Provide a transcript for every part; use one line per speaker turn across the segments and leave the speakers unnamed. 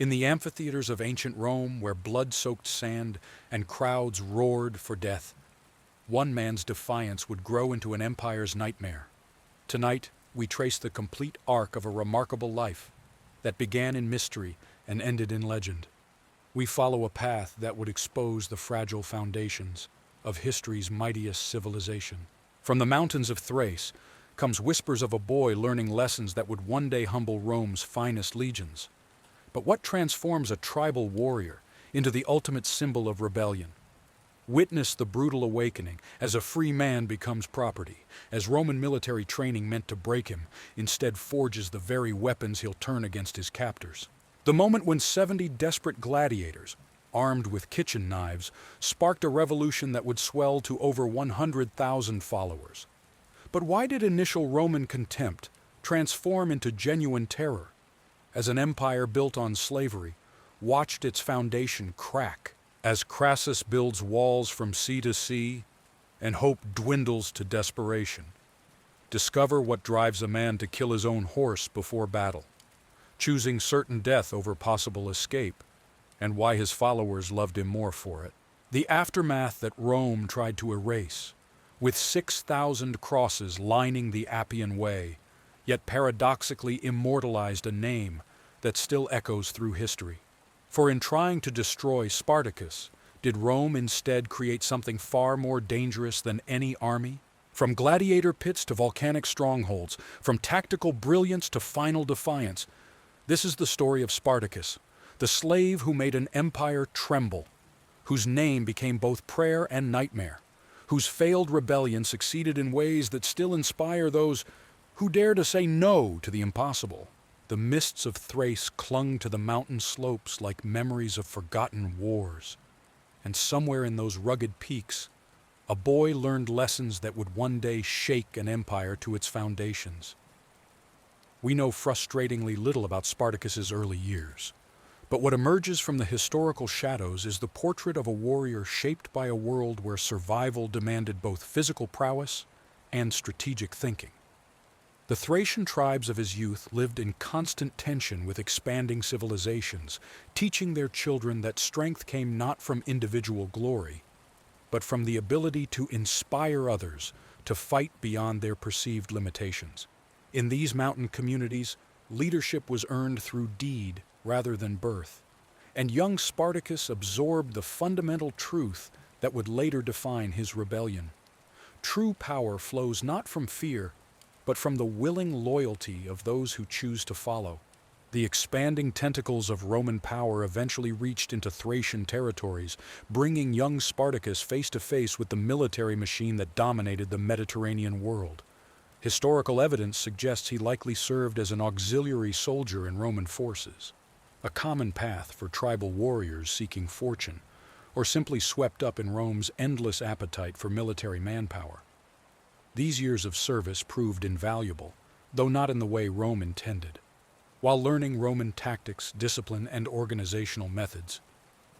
In the amphitheaters of ancient Rome, where blood-soaked sand and crowds roared for death, one man's defiance would grow into an empire's nightmare. Tonight, we trace the complete arc of a remarkable life that began in mystery and ended in legend. We follow a path that would expose the fragile foundations of history's mightiest civilization. From the mountains of Thrace comes whispers of a boy learning lessons that would one day humble Rome's finest legions. But what transforms a tribal warrior into the ultimate symbol of rebellion? Witness the brutal awakening as a free man becomes property, as Roman military training meant to break him instead forges the very weapons he'll turn against his captors. The moment when 70 desperate gladiators, armed with kitchen knives, sparked a revolution that would swell to over 100,000 followers. But why did initial Roman contempt transform into genuine terror, as an empire built on slavery watched its foundation crack, as Crassus builds walls from sea to sea and hope dwindles to desperation? Discover what drives a man to kill his own horse before battle, choosing certain death over possible escape, and why his followers loved him more for it. The aftermath that Rome tried to erase, with 6,000 crosses lining the Appian Way, yet paradoxically immortalized a name that still echoes through history. For in trying to destroy Spartacus, did Rome instead create something far more dangerous than any army? From gladiator pits to volcanic strongholds, from tactical brilliance to final defiance, this is the story of Spartacus, the slave who made an empire tremble, whose name became both prayer and nightmare, whose failed rebellion succeeded in ways that still inspire those who dare to say no to the impossible. The mists of Thrace clung to the mountain slopes like memories of forgotten wars, and somewhere in those rugged peaks, a boy learned lessons that would one day shake an empire to its foundations. We know frustratingly little about Spartacus's early years, but what emerges from the historical shadows is the portrait of a warrior shaped by a world where survival demanded both physical prowess and strategic thinking. The Thracian tribes of his youth lived in constant tension with expanding civilizations, teaching their children that strength came not from individual glory, but from the ability to inspire others to fight beyond their perceived limitations. In these mountain communities, leadership was earned through deed rather than birth, and young Spartacus absorbed the fundamental truth that would later define his rebellion. True power flows not from fear, but from the willing loyalty of those who choose to follow. The expanding tentacles of Roman power eventually reached into Thracian territories, bringing young Spartacus face to face with the military machine that dominated the Mediterranean world. Historical evidence suggests he likely served as an auxiliary soldier in Roman forces, a common path for tribal warriors seeking fortune, or simply swept up in Rome's endless appetite for military manpower. These years of service proved invaluable, though not in the way Rome intended. While learning Roman tactics, discipline, and organizational methods,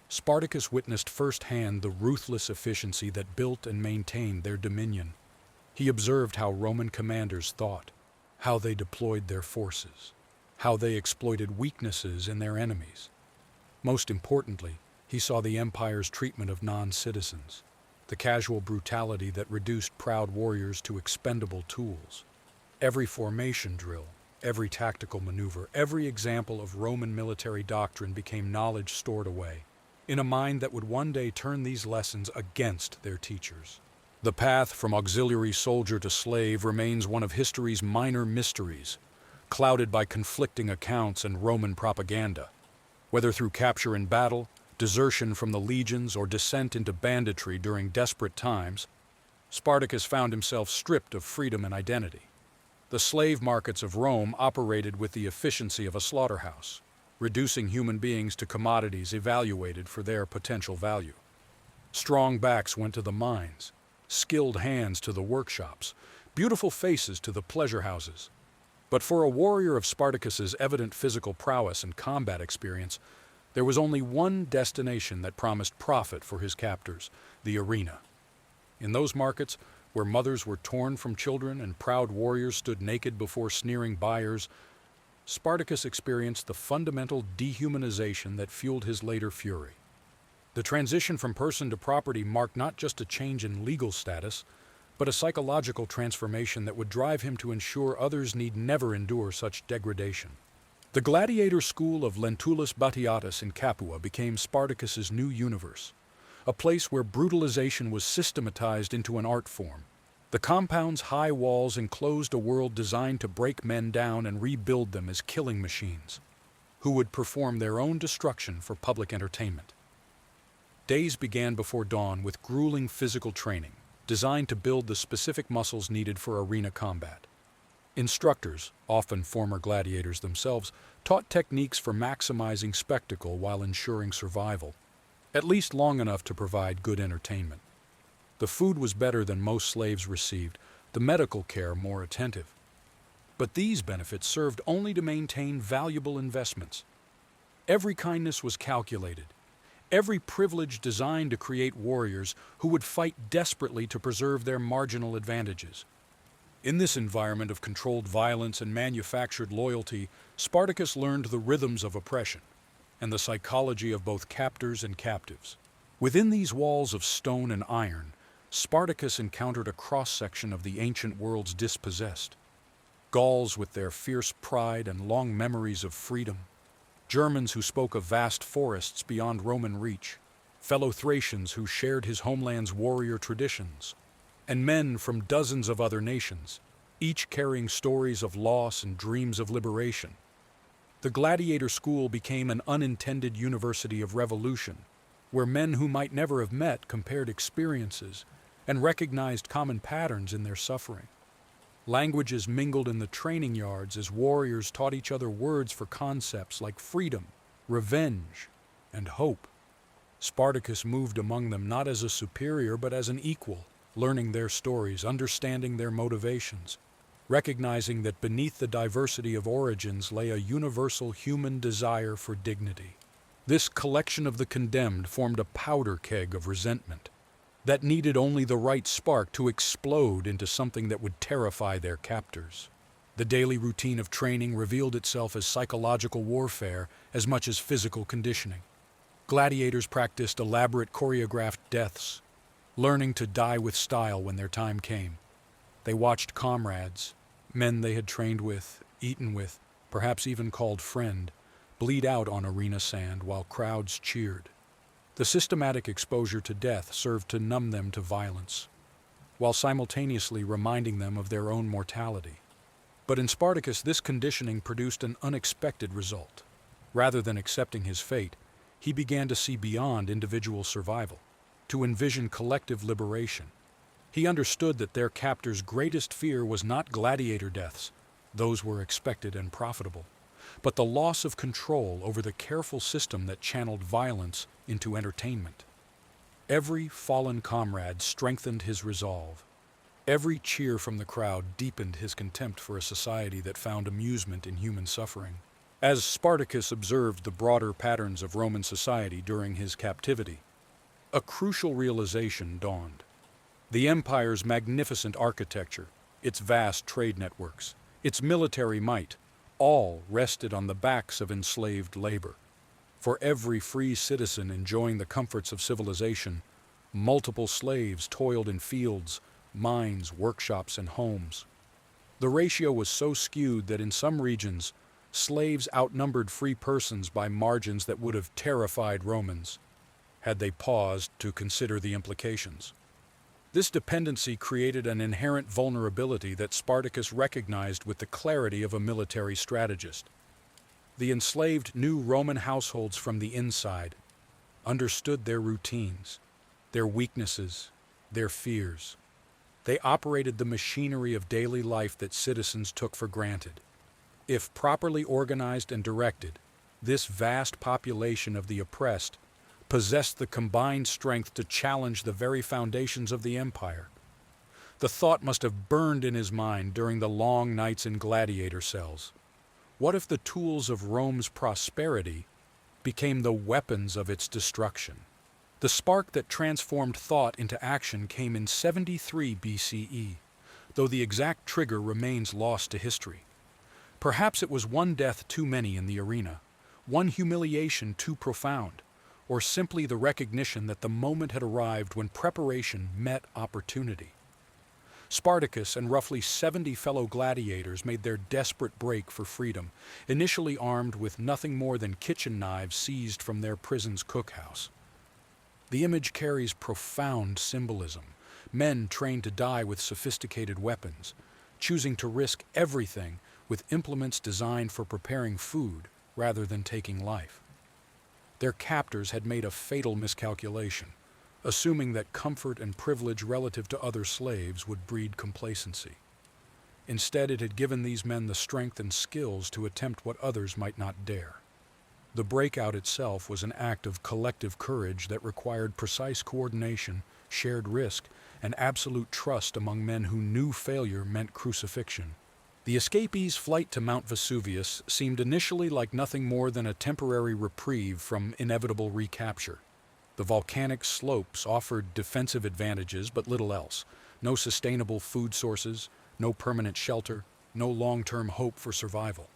Spartacus witnessed firsthand the ruthless efficiency that built and maintained their dominion. He observed how Roman commanders thought, how they deployed their forces, how they exploited weaknesses in their enemies. Most importantly, he saw the empire's treatment of non-citizens, the casual brutality that reduced proud warriors to expendable tools. Every formation drill, every tactical maneuver, every example of Roman military doctrine became knowledge stored away, in a mind that would one day turn these lessons against their teachers. The path from auxiliary soldier to slave remains one of history's minor mysteries, clouded by conflicting accounts and Roman propaganda. Whether through capture in battle, desertion from the legions, or descent into banditry during desperate times, Spartacus found himself stripped of freedom and identity. The slave markets of Rome operated with the efficiency of a slaughterhouse, reducing human beings to commodities evaluated for their potential value. Strong backs went to the mines, skilled hands to the workshops, beautiful faces to the pleasure houses. But for a warrior of Spartacus's evident physical prowess and combat experience, there was only one destination that promised profit for his captors: the arena. In those markets, where mothers were torn from children and proud warriors stood naked before sneering buyers, Spartacus experienced the fundamental dehumanization that fueled his later fury. The transition from person to property marked not just a change in legal status, but a psychological transformation that would drive him to ensure others need never endure such degradation. The gladiator school of Lentulus Batiatus in Capua became Spartacus's new universe, a place where brutalization was systematized into an art form. The compound's high walls enclosed a world designed to break men down and rebuild them as killing machines, who would perform their own destruction for public entertainment. Days began before dawn with grueling physical training, designed to build the specific muscles needed for arena combat. Instructors, often former gladiators themselves, taught techniques for maximizing spectacle while ensuring survival, at least long enough to provide good entertainment. The food was better than most slaves received, the medical care more attentive. But these benefits served only to maintain valuable investments. Every kindness was calculated, every privilege designed to create warriors who would fight desperately to preserve their marginal advantages. In this environment of controlled violence and manufactured loyalty, Spartacus learned the rhythms of oppression and the psychology of both captors and captives. Within these walls of stone and iron, Spartacus encountered a cross-section of the ancient world's dispossessed. Gauls with their fierce pride and long memories of freedom, Germans who spoke of vast forests beyond Roman reach, fellow Thracians who shared his homeland's warrior traditions, and men from dozens of other nations, each carrying stories of loss and dreams of liberation. The gladiator school became an unintended university of revolution, where men who might never have met compared experiences and recognized common patterns in their suffering. Languages mingled in the training yards as warriors taught each other words for concepts like freedom, revenge, and hope. Spartacus moved among them not as a superior but as an equal, learning their stories, understanding their motivations, recognizing that beneath the diversity of origins lay a universal human desire for dignity. This collection of the condemned formed a powder keg of resentment that needed only the right spark to explode into something that would terrify their captors. The daily routine of training revealed itself as psychological warfare as much as physical conditioning. Gladiators practiced elaborate choreographed deaths, learning to die with style when their time came. They watched comrades, men they had trained with, eaten with, perhaps even called friend, bleed out on arena sand while crowds cheered. The systematic exposure to death served to numb them to violence, while simultaneously reminding them of their own mortality. But in Spartacus, this conditioning produced an unexpected result. Rather than accepting his fate, he began to see beyond individual survival, to envision collective liberation. He understood that their captors' greatest fear was not gladiator deaths, those were expected and profitable, but the loss of control over the careful system that channeled violence into entertainment. Every fallen comrade strengthened his resolve. Every cheer from the crowd deepened his contempt for a society that found amusement in human suffering. As Spartacus observed the broader patterns of Roman society during his captivity, a crucial realization dawned. The empire's magnificent architecture, its vast trade networks, its military might, all rested on the backs of enslaved labor. For every free citizen enjoying the comforts of civilization, multiple slaves toiled in fields, mines, workshops, and homes. The ratio was so skewed that in some regions, slaves outnumbered free persons by margins that would have terrified Romans, had they paused to consider the implications. This dependency created an inherent vulnerability that Spartacus recognized with the clarity of a military strategist. The enslaved knew Roman households from the inside, understood their routines, their weaknesses, their fears. They operated the machinery of daily life that citizens took for granted. If properly organized and directed, this vast population of the oppressed possessed the combined strength to challenge the very foundations of the empire. The thought must have burned in his mind during the long nights in gladiator cells. What if the tools of Rome's prosperity became the weapons of its destruction? The spark that transformed thought into action came in 73 BCE, though the exact trigger remains lost to history. Perhaps it was one death too many in the arena, one humiliation too profound, or simply the recognition that the moment had arrived when preparation met opportunity. Spartacus and roughly 70 fellow gladiators made their desperate break for freedom, initially armed with nothing more than kitchen knives seized from their prison's cookhouse. The image carries profound symbolism. Men trained to die with sophisticated weapons, choosing to risk everything with implements designed for preparing food rather than taking life. Their captors had made a fatal miscalculation, assuming that comfort and privilege relative to other slaves would breed complacency. Instead, it had given these men the strength and skills to attempt what others might not dare. The breakout itself was an act of collective courage that required precise coordination, shared risk, and absolute trust among men who knew failure meant crucifixion. The escapees' flight to Mount Vesuvius seemed initially like nothing more than a temporary reprieve from inevitable recapture. The volcanic slopes offered defensive advantages but little else. No sustainable food sources, no permanent shelter, no long-term hope for survival.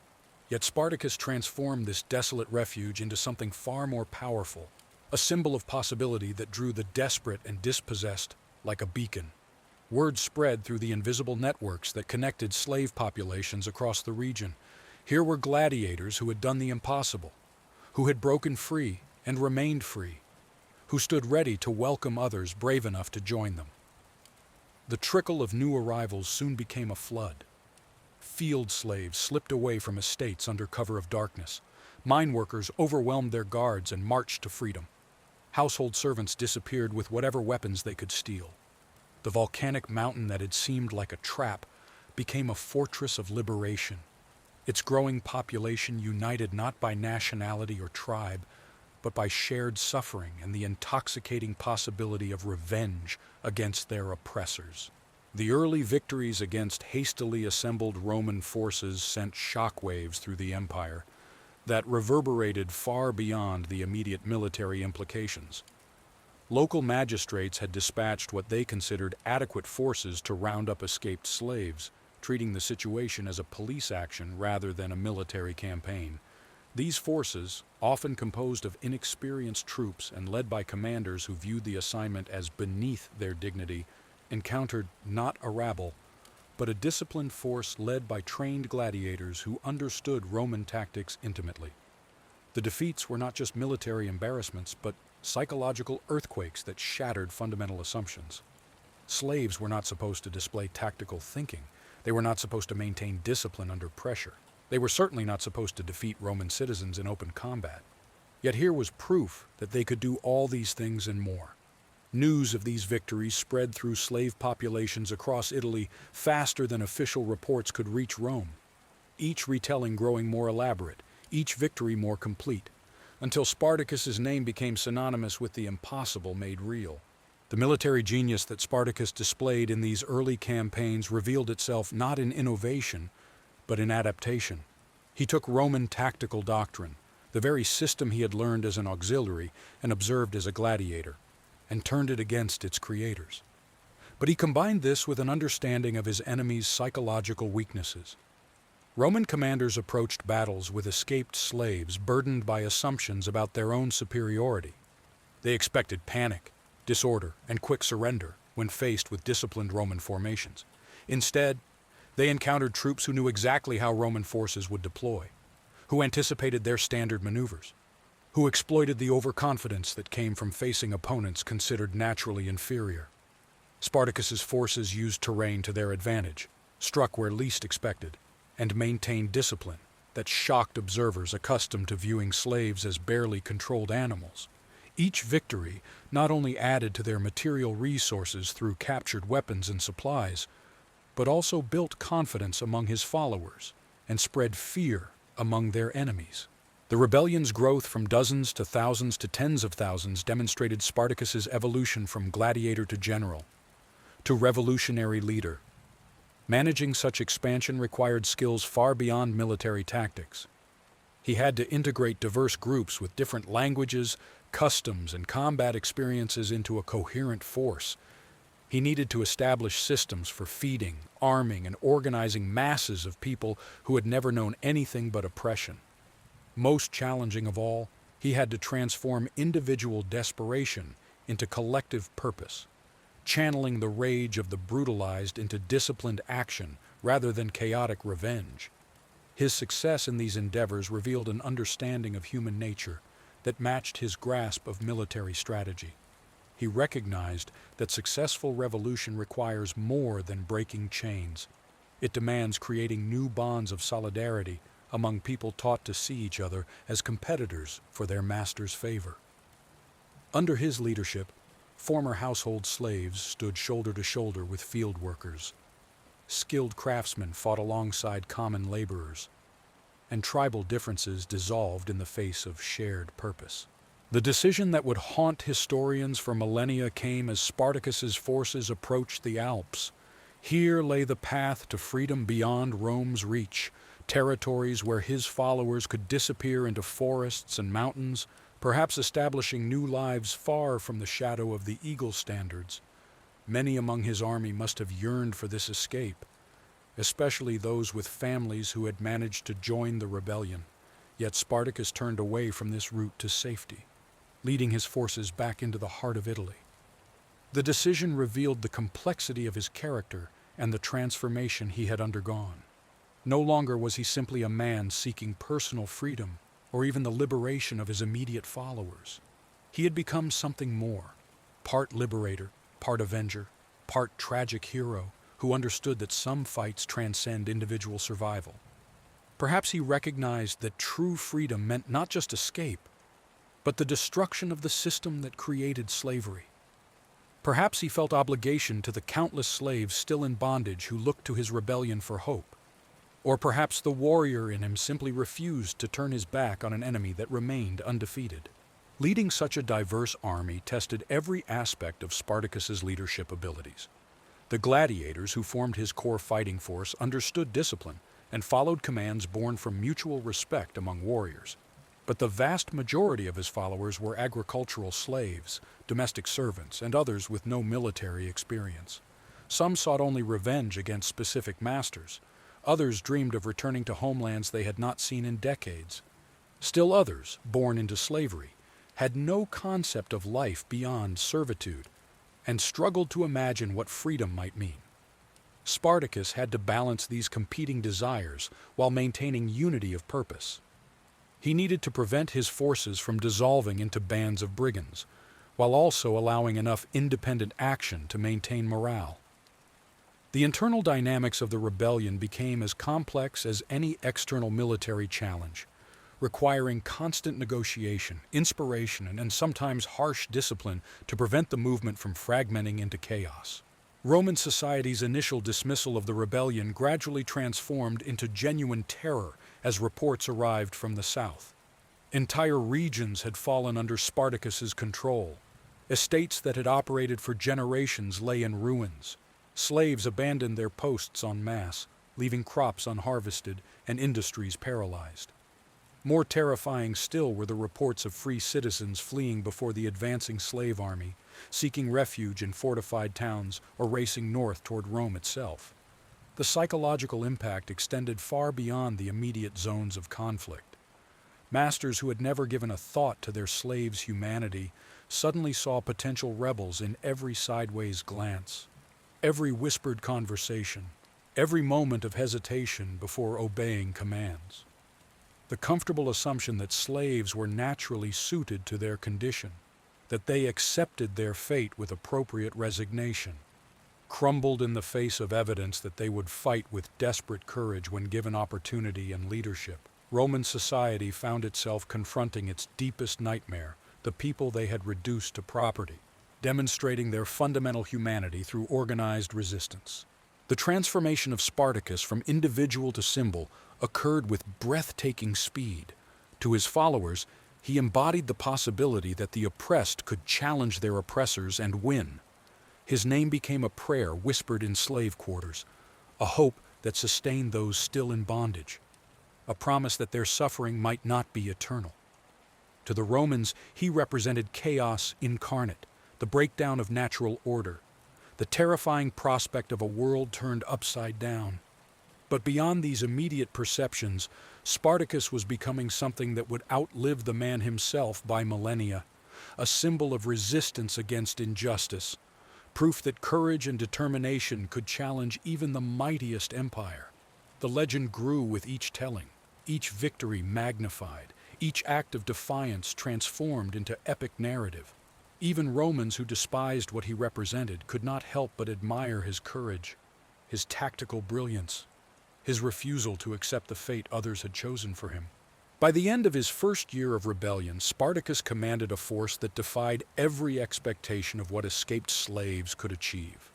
Yet Spartacus transformed this desolate refuge into something far more powerful, a symbol of possibility that drew the desperate and dispossessed like a beacon. Word spread through the invisible networks that connected slave populations across the region. Here were gladiators who had done the impossible, who had broken free and remained free, who stood ready to welcome others brave enough to join them. The trickle of new arrivals soon became a flood. Field slaves slipped away from estates under cover of darkness. Mine workers overwhelmed their guards and marched to freedom. Household servants disappeared with whatever weapons they could steal. The volcanic mountain that had seemed like a trap became a fortress of liberation. Its growing population united not by nationality or tribe, but by shared suffering and the intoxicating possibility of revenge against their oppressors. The early victories against hastily assembled Roman forces sent shockwaves through the empire that reverberated far beyond the immediate military implications. Local magistrates had dispatched what they considered adequate forces to round up escaped slaves, treating the situation as a police action rather than a military campaign. These forces, often composed of inexperienced troops and led by commanders who viewed the assignment as beneath their dignity, encountered not a rabble, but a disciplined force led by trained gladiators who understood Roman tactics intimately. The defeats were not just military embarrassments, but psychological earthquakes that shattered fundamental assumptions. Slaves were not supposed to display tactical thinking. They were not supposed to maintain discipline under pressure. They were certainly not supposed to defeat Roman citizens in open combat. Yet here was proof that they could do all these things and more. News of these victories spread through slave populations across Italy faster than official reports could reach Rome, each retelling growing more elaborate, each victory more complete, until Spartacus's name became synonymous with the impossible made real. The military genius that Spartacus displayed in these early campaigns revealed itself not in innovation, but in adaptation. He took Roman tactical doctrine, the very system he had learned as an auxiliary and observed as a gladiator, and turned it against its creators. But he combined this with an understanding of his enemy's psychological weaknesses. Roman commanders approached battles with escaped slaves burdened by assumptions about their own superiority. They expected panic, disorder, and quick surrender when faced with disciplined Roman formations. Instead, they encountered troops who knew exactly how Roman forces would deploy, who anticipated their standard maneuvers, who exploited the overconfidence that came from facing opponents considered naturally inferior. Spartacus's forces used terrain to their advantage, struck where least expected, and maintained discipline that shocked observers accustomed to viewing slaves as barely controlled animals. Each victory not only added to their material resources through captured weapons and supplies, but also built confidence among his followers and spread fear among their enemies. The rebellion's growth from dozens to thousands to tens of thousands demonstrated Spartacus's evolution from gladiator to general, to revolutionary leader. Managing such expansion required skills far beyond military tactics. He had to integrate diverse groups with different languages, customs, and combat experiences into a coherent force. He needed to establish systems for feeding, arming, and organizing masses of people who had never known anything but oppression. Most challenging of all, he had to transform individual desperation into collective purpose, channeling the rage of the brutalized into disciplined action rather than chaotic revenge. His success in these endeavors revealed an understanding of human nature that matched his grasp of military strategy. He recognized that successful revolution requires more than breaking chains. It demands creating new bonds of solidarity among people taught to see each other as competitors for their master's favor. Under his leadership, former household slaves stood shoulder to shoulder with field workers. Skilled craftsmen fought alongside common laborers, and tribal differences dissolved in the face of shared purpose. The decision that would haunt historians for millennia came as Spartacus's forces approached the Alps. Here lay the path to freedom beyond Rome's reach, territories where his followers could disappear into forests and mountains, perhaps establishing new lives far from the shadow of the eagle standards. Many among his army must have yearned for this escape, especially those with families who had managed to join the rebellion. Yet Spartacus turned away from this route to safety, leading his forces back into the heart of Italy. The decision revealed the complexity of his character and the transformation he had undergone. No longer was he simply a man seeking personal freedom or even the liberation of his immediate followers. He had become something more, part liberator, part avenger, part tragic hero who understood that some fights transcend individual survival. Perhaps he recognized that true freedom meant not just escape, but the destruction of the system that created slavery. Perhaps he felt obligation to the countless slaves still in bondage who looked to his rebellion for hope. Or perhaps the warrior in him simply refused to turn his back on an enemy that remained undefeated. Leading such a diverse army tested every aspect of Spartacus's leadership abilities. The gladiators who formed his core fighting force understood discipline and followed commands born from mutual respect among warriors. But the vast majority of his followers were agricultural slaves, domestic servants, and others with no military experience. Some sought only revenge against specific masters. Others dreamed of returning to homelands they had not seen in decades. Still others, born into slavery, had no concept of life beyond servitude and struggled to imagine what freedom might mean. Spartacus had to balance these competing desires while maintaining unity of purpose. He needed to prevent his forces from dissolving into bands of brigands, while also allowing enough independent action to maintain morale. The internal dynamics of the rebellion became as complex as any external military challenge, requiring constant negotiation, inspiration, and sometimes harsh discipline to prevent the movement from fragmenting into chaos. Roman society's initial dismissal of the rebellion gradually transformed into genuine terror as reports arrived from the south. Entire regions had fallen under Spartacus's control. Estates that had operated for generations lay in ruins. Slaves abandoned their posts en masse, leaving crops unharvested and industries paralyzed. More terrifying still were the reports of free citizens fleeing before the advancing slave army, seeking refuge in fortified towns or racing north toward Rome itself. The psychological impact extended far beyond the immediate zones of conflict. Masters who had never given a thought to their slaves' humanity suddenly saw potential rebels in every sideways glance, every whispered conversation, every moment of hesitation before obeying commands. The comfortable assumption that slaves were naturally suited to their condition, that they accepted their fate with appropriate resignation, crumbled in the face of evidence that they would fight with desperate courage when given opportunity and leadership. Roman society found itself confronting its deepest nightmare, the people they had reduced to property, demonstrating their fundamental humanity through organized resistance. The transformation of Spartacus from individual to symbol occurred with breathtaking speed. To his followers, he embodied the possibility that the oppressed could challenge their oppressors and win. His name became a prayer whispered in slave quarters, a hope that sustained those still in bondage, a promise that their suffering might not be eternal. To the Romans, he represented chaos incarnate, the breakdown of natural order. the terrifying prospect of a world turned upside down. But beyond these immediate perceptions, Spartacus was becoming something that would outlive the man himself by millennia, a symbol of resistance against injustice, proof that courage and determination could challenge even the mightiest empire. The legend grew with each telling, each victory magnified, each act of defiance transformed into epic narrative. Even Romans who despised what he represented could not help but admire his courage, his tactical brilliance, his refusal to accept the fate others had chosen for him. By the end of his first year of rebellion, Spartacus commanded a force that defied every expectation of what escaped slaves could achieve.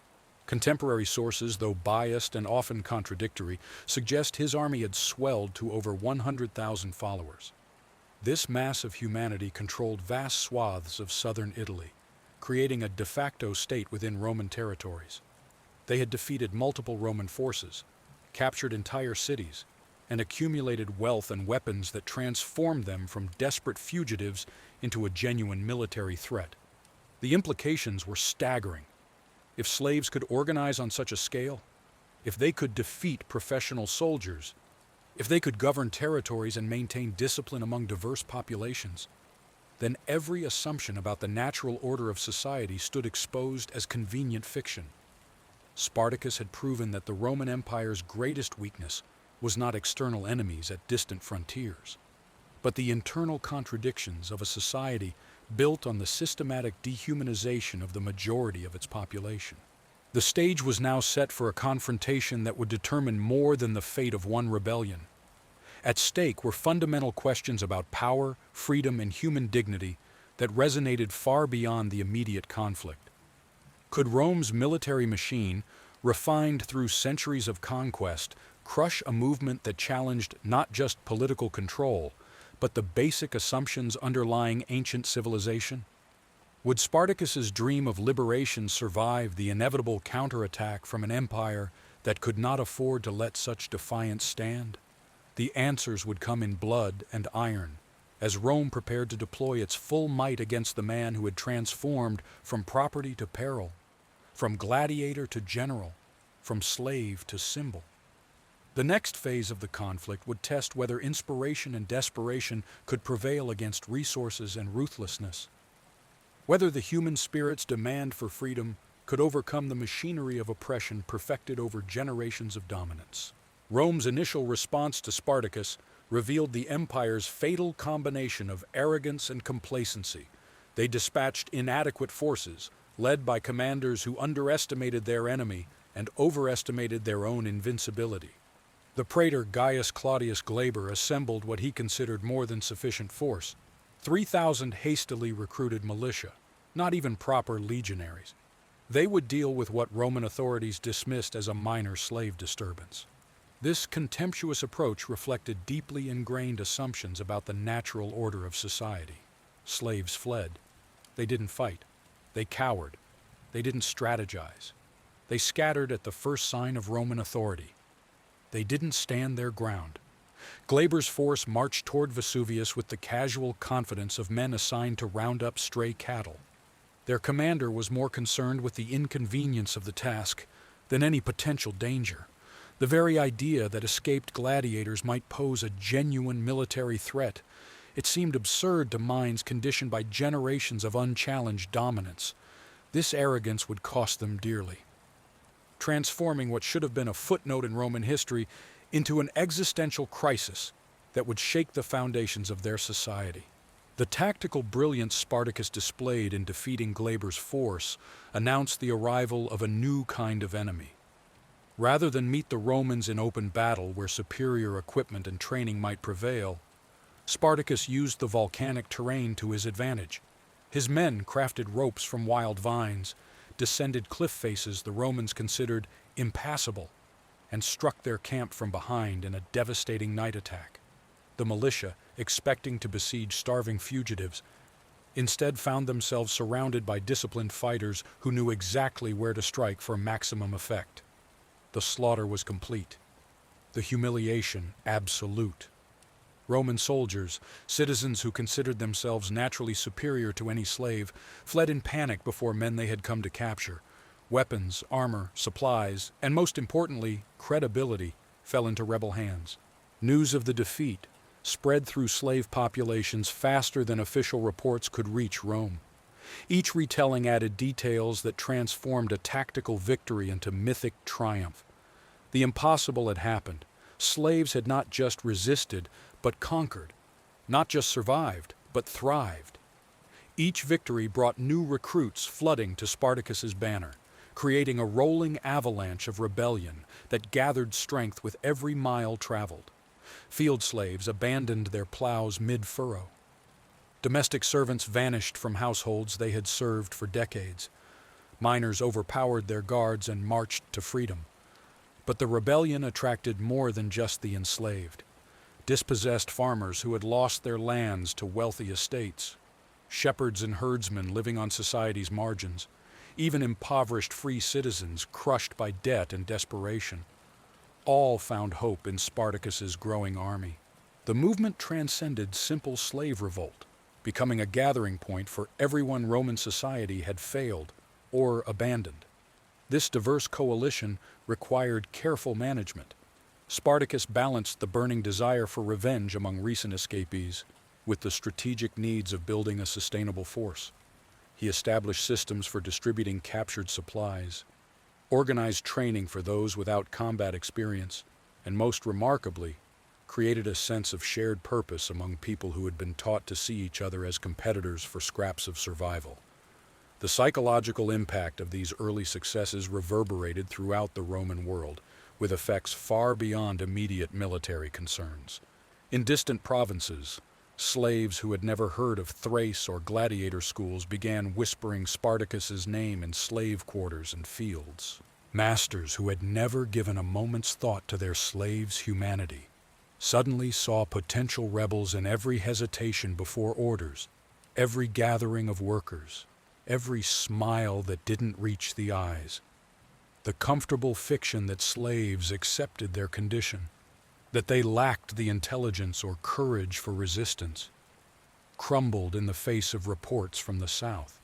Contemporary sources, though biased and often contradictory, suggest his army had swelled to over 100,000 followers. This mass of humanity controlled vast swaths of southern Italy, creating a de facto state within Roman territories. They had defeated multiple Roman forces, captured entire cities, and accumulated wealth and weapons that transformed them from desperate fugitives into a genuine military threat. The implications were staggering. If slaves could organize on such a scale, if they could defeat professional soldiers, if they could govern territories and maintain discipline among diverse populations, then every assumption about the natural order of society stood exposed as convenient fiction. Spartacus had proven that the Roman Empire's greatest weakness was not external enemies at distant frontiers, but the internal contradictions of a society built on the systematic dehumanization of the majority of its population. The stage was now set for a confrontation that would determine more than the fate of one rebellion. At stake were fundamental questions about power, freedom, and human dignity that resonated far beyond the immediate conflict. Could Rome's military machine, refined through centuries of conquest, crush a movement that challenged not just political control, but the basic assumptions underlying ancient civilization? Would Spartacus's dream of liberation survive the inevitable counterattack from an empire that could not afford to let such defiance stand? The answers would come in blood and iron, as Rome prepared to deploy its full might against the man who had transformed from property to peril, from gladiator to general, from slave to symbol. The next phase of the conflict would test whether inspiration and desperation could prevail against resources and ruthlessness, whether the human spirit's demand for freedom could overcome the machinery of oppression perfected over generations of dominance. Rome's initial response to Spartacus revealed the empire's fatal combination of arrogance and complacency. They dispatched inadequate forces, led by commanders who underestimated their enemy and overestimated their own invincibility. The praetor Gaius Claudius Glaber assembled what he considered more than sufficient force: 3,000 hastily recruited militia, not even proper legionaries. They would deal with what Roman authorities dismissed as a minor slave disturbance. This contemptuous approach reflected deeply ingrained assumptions about the natural order of society. Slaves fled. They didn't fight. They cowered. They didn't strategize. They scattered at the first sign of Roman authority. They didn't stand their ground. Glaber's force marched toward Vesuvius with the casual confidence of men assigned to round up stray cattle. Their commander was more concerned with the inconvenience of the task than any potential danger. The very idea that escaped gladiators might pose a genuine military threat. It seemed absurd to minds conditioned by generations of unchallenged dominance. This arrogance would cost them dearly, transforming what should have been a footnote in Roman history into an existential crisis that would shake the foundations of their society. The tactical brilliance Spartacus displayed in defeating Glaber's force announced the arrival of a new kind of enemy. Rather than meet the Romans in open battle where superior equipment and training might prevail, Spartacus used the volcanic terrain to his advantage. His men crafted ropes from wild vines, descended cliff faces the Romans considered impassable, and struck their camp from behind in a devastating night attack. The militia, expecting to besiege starving fugitives, instead found themselves surrounded by disciplined fighters who knew exactly where to strike for maximum effect. The slaughter was complete, the humiliation absolute. Roman soldiers, citizens who considered themselves naturally superior to any slave, fled in panic before men they had come to capture, Weapons, armor, supplies, and most importantly, credibility fell into rebel hands. News of the defeat spread through slave populations faster than official reports could reach Rome. Each retelling added details that transformed a tactical victory into mythic triumph. The impossible had happened. Slaves had not just resisted, but conquered. Not just survived, but thrived. Each victory brought new recruits flooding to Spartacus's banner, creating a rolling avalanche of rebellion that gathered strength with every mile traveled. Field slaves abandoned their plows mid-furrow. Domestic servants vanished from households they had served for decades. Miners overpowered their guards and marched to freedom. But the rebellion attracted more than just the enslaved. Dispossessed farmers who had lost their lands to wealthy estates, shepherds and herdsmen living on society's margins, even impoverished free citizens crushed by debt and desperation. All found hope in Spartacus's growing army. The movement transcended simple slave revolt, becoming a gathering point for everyone Roman society had failed or abandoned. This diverse coalition required careful management. Spartacus balanced the burning desire for revenge among recent escapees with the strategic needs of building a sustainable force. He established systems for distributing captured supplies, organized training for those without combat experience, and most remarkably, created a sense of shared purpose among people who had been taught to see each other as competitors for scraps of survival. The psychological impact of these early successes reverberated throughout the Roman world, with effects far beyond immediate military concerns. In distant provinces, slaves who had never heard of Thrace or gladiator schools began whispering Spartacus's name in slave quarters and fields. Masters who had never given a moment's thought to their slaves' humanity suddenly saw potential rebels in every hesitation before orders, every gathering of workers, every smile that didn't reach the eyes. The comfortable fiction that slaves accepted their condition, that they lacked the intelligence or courage for resistance, crumbled in the face of reports from the South.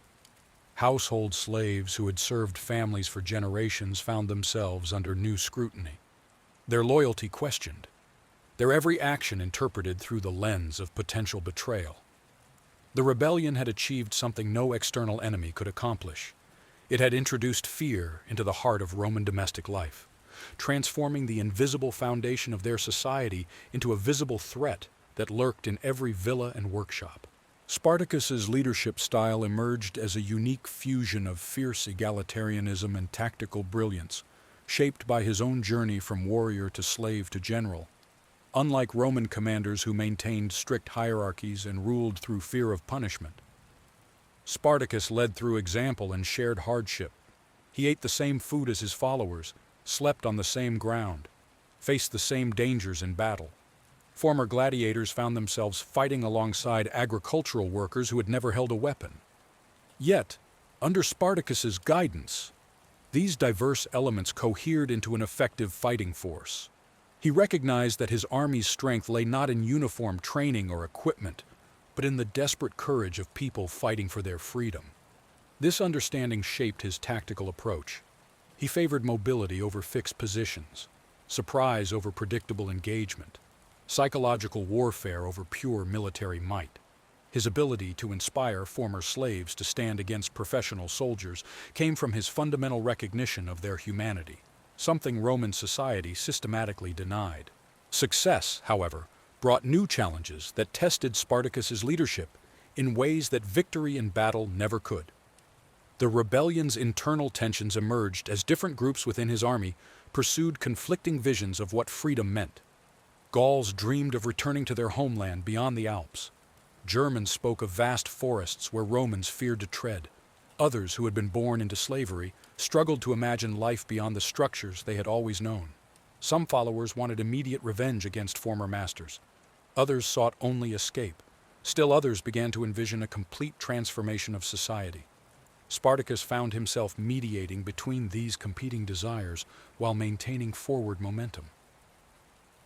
Household slaves who had served families for generations found themselves under new scrutiny, their loyalty questioned, their every action interpreted through the lens of potential betrayal. The rebellion had achieved something no external enemy could accomplish. It had introduced fear into the heart of Roman domestic life, transforming the invisible foundation of their society into a visible threat that lurked in every villa and workshop. Spartacus's leadership style emerged as a unique fusion of fierce egalitarianism and tactical brilliance, shaped by his own journey from warrior to slave to general. Unlike Roman commanders who maintained strict hierarchies and ruled through fear of punishment, Spartacus led through example and shared hardship. He ate the same food as his followers, slept on the same ground, faced the same dangers in battle. Former gladiators found themselves fighting alongside agricultural workers who had never held a weapon. Yet, under Spartacus's guidance, these diverse elements cohered into an effective fighting force. He recognized that his army's strength lay not in uniform training or equipment, but in the desperate courage of people fighting for their freedom. This understanding shaped his tactical approach. He favored mobility over fixed positions, surprise over predictable engagement, psychological warfare over pure military might. His ability to inspire former slaves to stand against professional soldiers came from his fundamental recognition of their humanity, something Roman society systematically denied. Success, however, brought new challenges that tested Spartacus's leadership in ways that victory in battle never could. The rebellion's internal tensions emerged as different groups within his army pursued conflicting visions of what freedom meant. Gauls dreamed of returning to their homeland beyond the Alps. Germans spoke of vast forests where Romans feared to tread. Others who had been born into slavery struggled to imagine life beyond the structures they had always known. Some followers wanted immediate revenge against former masters. Others sought only escape. Still others began to envision a complete transformation of society. Spartacus found himself mediating between these competing desires while maintaining forward momentum.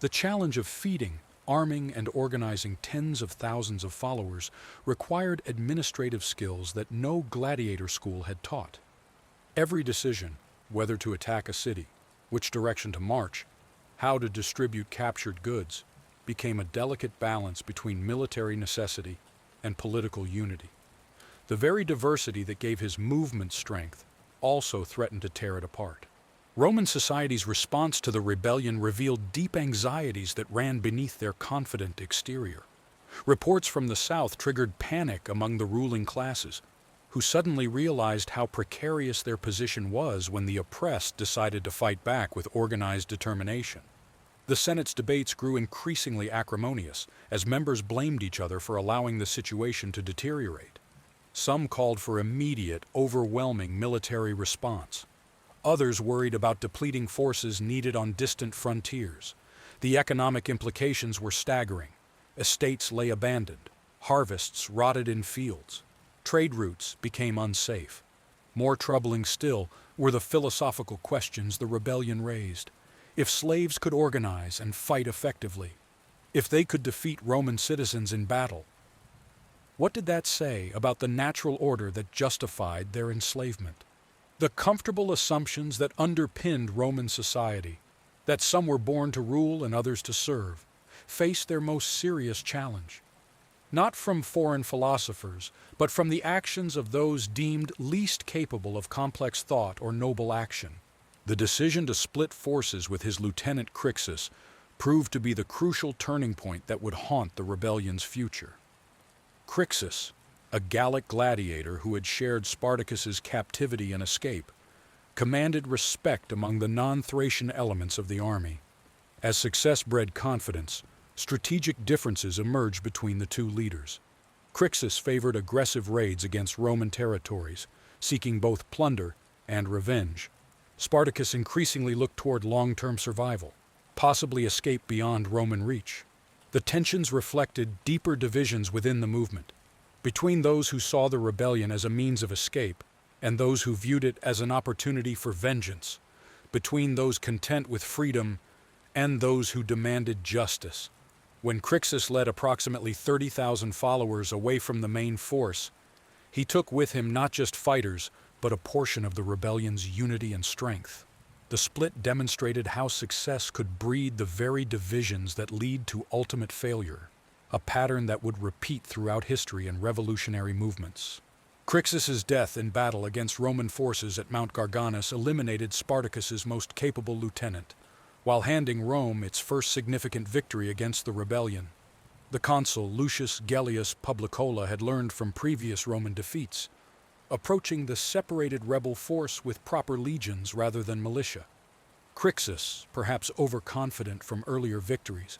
The challenge of feeding, arming, and organizing tens of thousands of followers required administrative skills that no gladiator school had taught. Every decision, whether to attack a city, which direction to march, how to distribute captured goods, became a delicate balance between military necessity and political unity. The very diversity that gave his movement strength also threatened to tear it apart. Roman society's response to the rebellion revealed deep anxieties that ran beneath their confident exterior. Reports from the south triggered panic among the ruling classes, who suddenly realized how precarious their position was when the oppressed decided to fight back with organized determination. The Senate's debates grew increasingly acrimonious as members blamed each other for allowing the situation to deteriorate. Some called for immediate, overwhelming military response. Others worried about depleting forces needed on distant frontiers. The economic implications were staggering. Estates lay abandoned. Harvests rotted in fields. Trade routes became unsafe. More troubling still were the philosophical questions the rebellion raised. If slaves could organize and fight effectively, if they could defeat Roman citizens in battle, what did that say about the natural order that justified their enslavement? The comfortable assumptions that underpinned Roman society, that some were born to rule and others to serve, faced their most serious challenge. Not from foreign philosophers, but from the actions of those deemed least capable of complex thought or noble action. The decision to split forces with his lieutenant Crixus proved to be the crucial turning point that would haunt the rebellion's future. Crixus, a Gallic gladiator who had shared Spartacus's captivity and escape, commanded respect among the non-Thracian elements of the army. As success bred confidence, strategic differences emerged between the two leaders. Crixus favored aggressive raids against Roman territories, seeking both plunder and revenge. Spartacus increasingly looked toward long-term survival, possibly escape beyond Roman reach. The tensions reflected deeper divisions within the movement, between those who saw the rebellion as a means of escape and those who viewed it as an opportunity for vengeance, between those content with freedom and those who demanded justice. When Crixus led approximately 30,000 followers away from the main force, he took with him not just fighters, but a portion of the rebellion's unity and strength. The split demonstrated how success could breed the very divisions that lead to ultimate failure, a pattern that would repeat throughout history and revolutionary movements. Crixus's death in battle against Roman forces at Mount Garganus eliminated Spartacus's most capable lieutenant, while handing Rome its first significant victory against the rebellion. The consul Lucius Gellius Publicola had learned from previous Roman defeats, approaching the separated rebel force with proper legions rather than militia. Crixus, perhaps overconfident from earlier victories,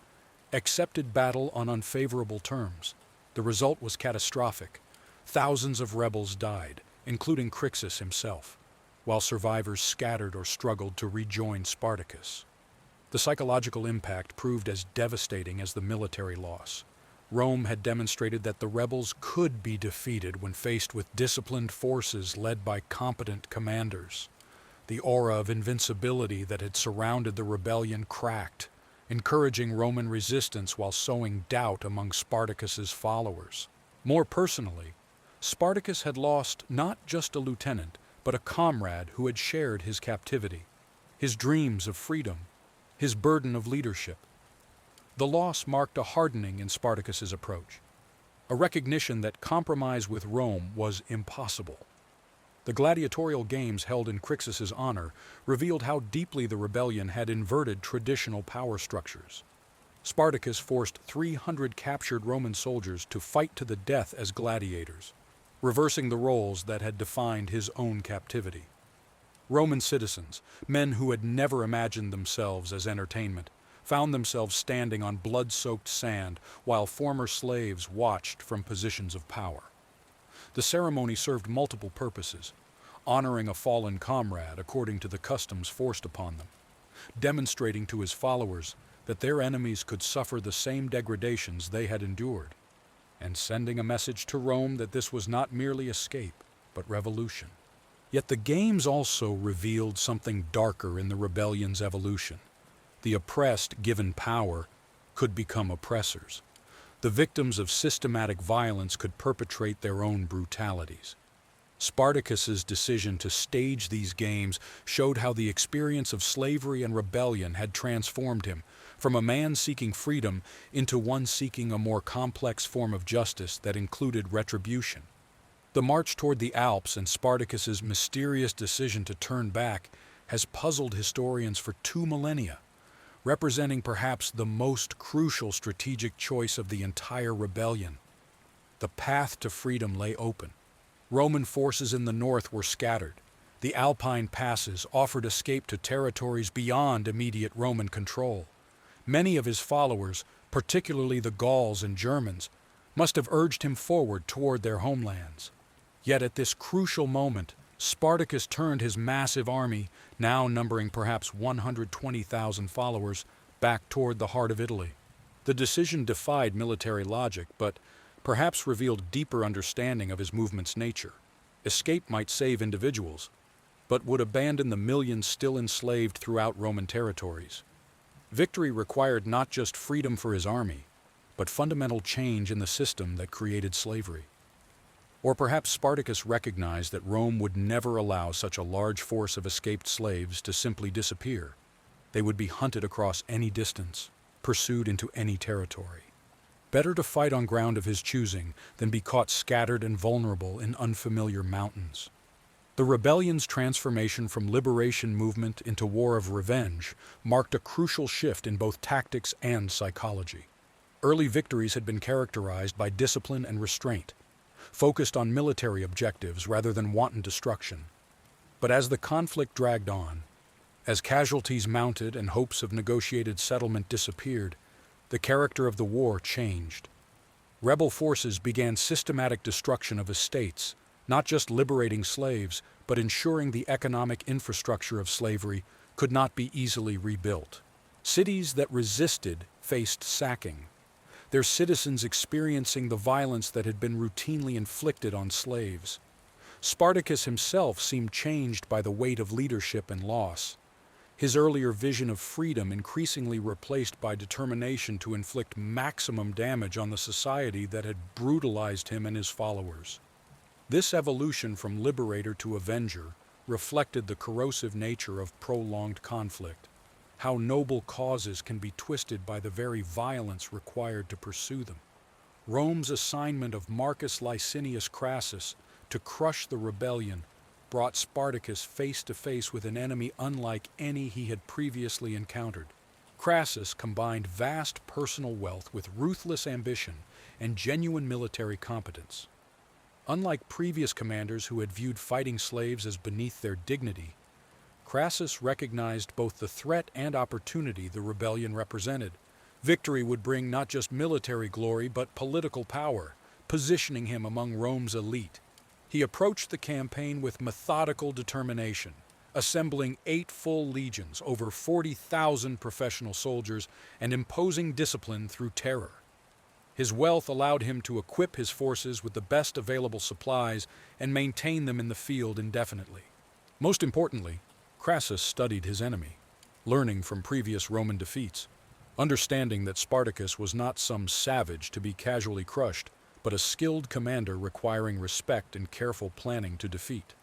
accepted battle on unfavorable terms. The result was catastrophic. Thousands of rebels died, including Crixus himself, while survivors scattered or struggled to rejoin Spartacus. The psychological impact proved as devastating as the military loss. Rome had demonstrated that the rebels could be defeated when faced with disciplined forces led by competent commanders. The aura of invincibility that had surrounded the rebellion cracked, encouraging Roman resistance while sowing doubt among Spartacus's followers. More personally, Spartacus had lost not just a lieutenant, but a comrade who had shared his captivity, his dreams of freedom, his burden of leadership. The loss marked a hardening in Spartacus's approach, a recognition that compromise with Rome was impossible. The gladiatorial games held in Crixus's honor revealed how deeply the rebellion had inverted traditional power structures. Spartacus forced 300 captured Roman soldiers to fight to the death as gladiators, reversing the roles that had defined his own captivity. Roman citizens, men who had never imagined themselves as entertainment, found themselves standing on blood-soaked sand while former slaves watched from positions of power. The ceremony served multiple purposes, honoring a fallen comrade according to the customs forced upon them, demonstrating to his followers that their enemies could suffer the same degradations they had endured, and sending a message to Rome that this was not merely escape, but revolution. Yet the games also revealed something darker in the rebellion's evolution. The oppressed, given power, could become oppressors. The victims of systematic violence could perpetrate their own brutalities. Spartacus's decision to stage these games showed how the experience of slavery and rebellion had transformed him, from a man seeking freedom into one seeking a more complex form of justice that included retribution. The march toward the Alps and Spartacus's mysterious decision to turn back has puzzled historians for 2 millennia, representing perhaps the most crucial strategic choice of the entire rebellion. The path to freedom lay open. Roman forces in the north were scattered. The Alpine passes offered escape to territories beyond immediate Roman control. Many of his followers, particularly the Gauls and Germans, must have urged him forward toward their homelands. Yet at this crucial moment, Spartacus turned his massive army, now numbering perhaps 120,000 followers, back toward the heart of Italy. The decision defied military logic, but perhaps revealed deeper understanding of his movement's nature. Escape might save individuals, but would abandon the millions still enslaved throughout Roman territories. Victory required not just freedom for his army, but fundamental change in the system that created slavery. Or perhaps Spartacus recognized that Rome would never allow such a large force of escaped slaves to simply disappear. They would be hunted across any distance, pursued into any territory. Better to fight on ground of his choosing than be caught scattered and vulnerable in unfamiliar mountains. The rebellion's transformation from liberation movement into war of revenge marked a crucial shift in both tactics and psychology. Early victories had been characterized by discipline and restraint, focused on military objectives rather than wanton destruction. But as the conflict dragged on, as casualties mounted and hopes of negotiated settlement disappeared, the character of the war changed. Rebel forces began systematic destruction of estates, not just liberating slaves, but ensuring the economic infrastructure of slavery could not be easily rebuilt. Cities that resisted faced sacking, their citizens experiencing the violence that had been routinely inflicted on slaves. Spartacus himself seemed changed by the weight of leadership and loss, his earlier vision of freedom increasingly replaced by determination to inflict maximum damage on the society that had brutalized him and his followers. This evolution from liberator to avenger reflected the corrosive nature of prolonged conflict, how noble causes can be twisted by the very violence required to pursue them. Rome's assignment of Marcus Licinius Crassus to crush the rebellion brought Spartacus face to face with an enemy unlike any he had previously encountered. Crassus combined vast personal wealth with ruthless ambition and genuine military competence. Unlike previous commanders who had viewed fighting slaves as beneath their dignity, Crassus recognized both the threat and opportunity the rebellion represented. Victory would bring not just military glory but political power, positioning him among Rome's elite. He approached the campaign with methodical determination, assembling 8 full legions, over 40,000 professional soldiers, and imposing discipline through terror. His wealth allowed him to equip his forces with the best available supplies and maintain them in the field indefinitely. Most importantly, Crassus studied his enemy, learning from previous Roman defeats, understanding that Spartacus was not some savage to be casually crushed, but a skilled commander requiring respect and careful planning to defeat.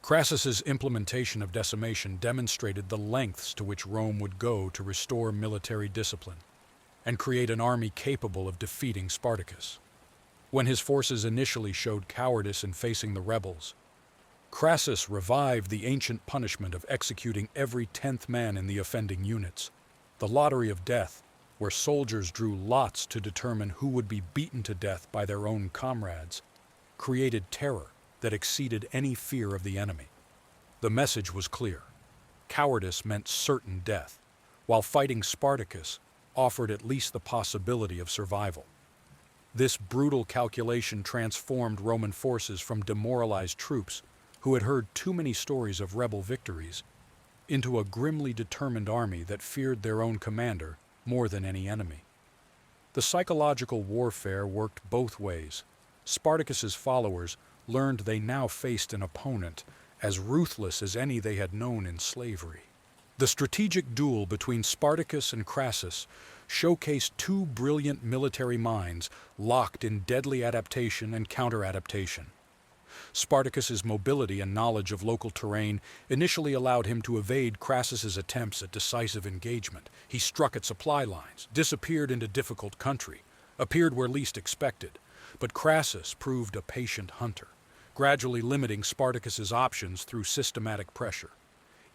Crassus's implementation of decimation demonstrated the lengths to which Rome would go to restore military discipline and create an army capable of defeating Spartacus. When his forces initially showed cowardice in facing the rebels, Crassus revived the ancient punishment of executing every 10th man in the offending units. The lottery of death, where soldiers drew lots to determine who would be beaten to death by their own comrades, created terror that exceeded any fear of the enemy. The message was clear. Cowardice meant certain death, while fighting Spartacus offered at least the possibility of survival. This brutal calculation transformed Roman forces from demoralized troops who had heard too many stories of rebel victories into a grimly determined army that feared their own commander more than any enemy. The psychological warfare worked both ways. Spartacus's followers learned they now faced an opponent as ruthless as any they had known in slavery. The strategic duel between Spartacus and Crassus showcased 2 brilliant military minds locked in deadly adaptation and counter-adaptation. Spartacus's mobility and knowledge of local terrain initially allowed him to evade Crassus's attempts at decisive engagement. He struck at supply lines, disappeared into difficult country, appeared where least expected. But Crassus proved a patient hunter, gradually limiting Spartacus's options through systematic pressure.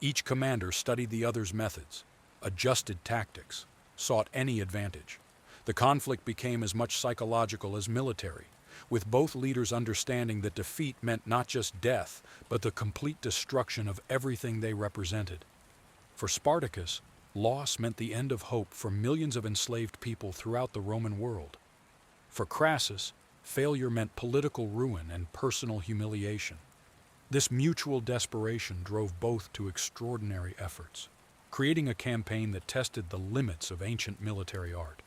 Each commander studied the other's methods, adjusted tactics, sought any advantage. The conflict became as much psychological as military, with both leaders understanding that defeat meant not just death, but the complete destruction of everything they represented. For Spartacus, loss meant the end of hope for millions of enslaved people throughout the Roman world. For Crassus, failure meant political ruin and personal humiliation. This mutual desperation drove both to extraordinary efforts, creating a campaign that tested the limits of ancient military art.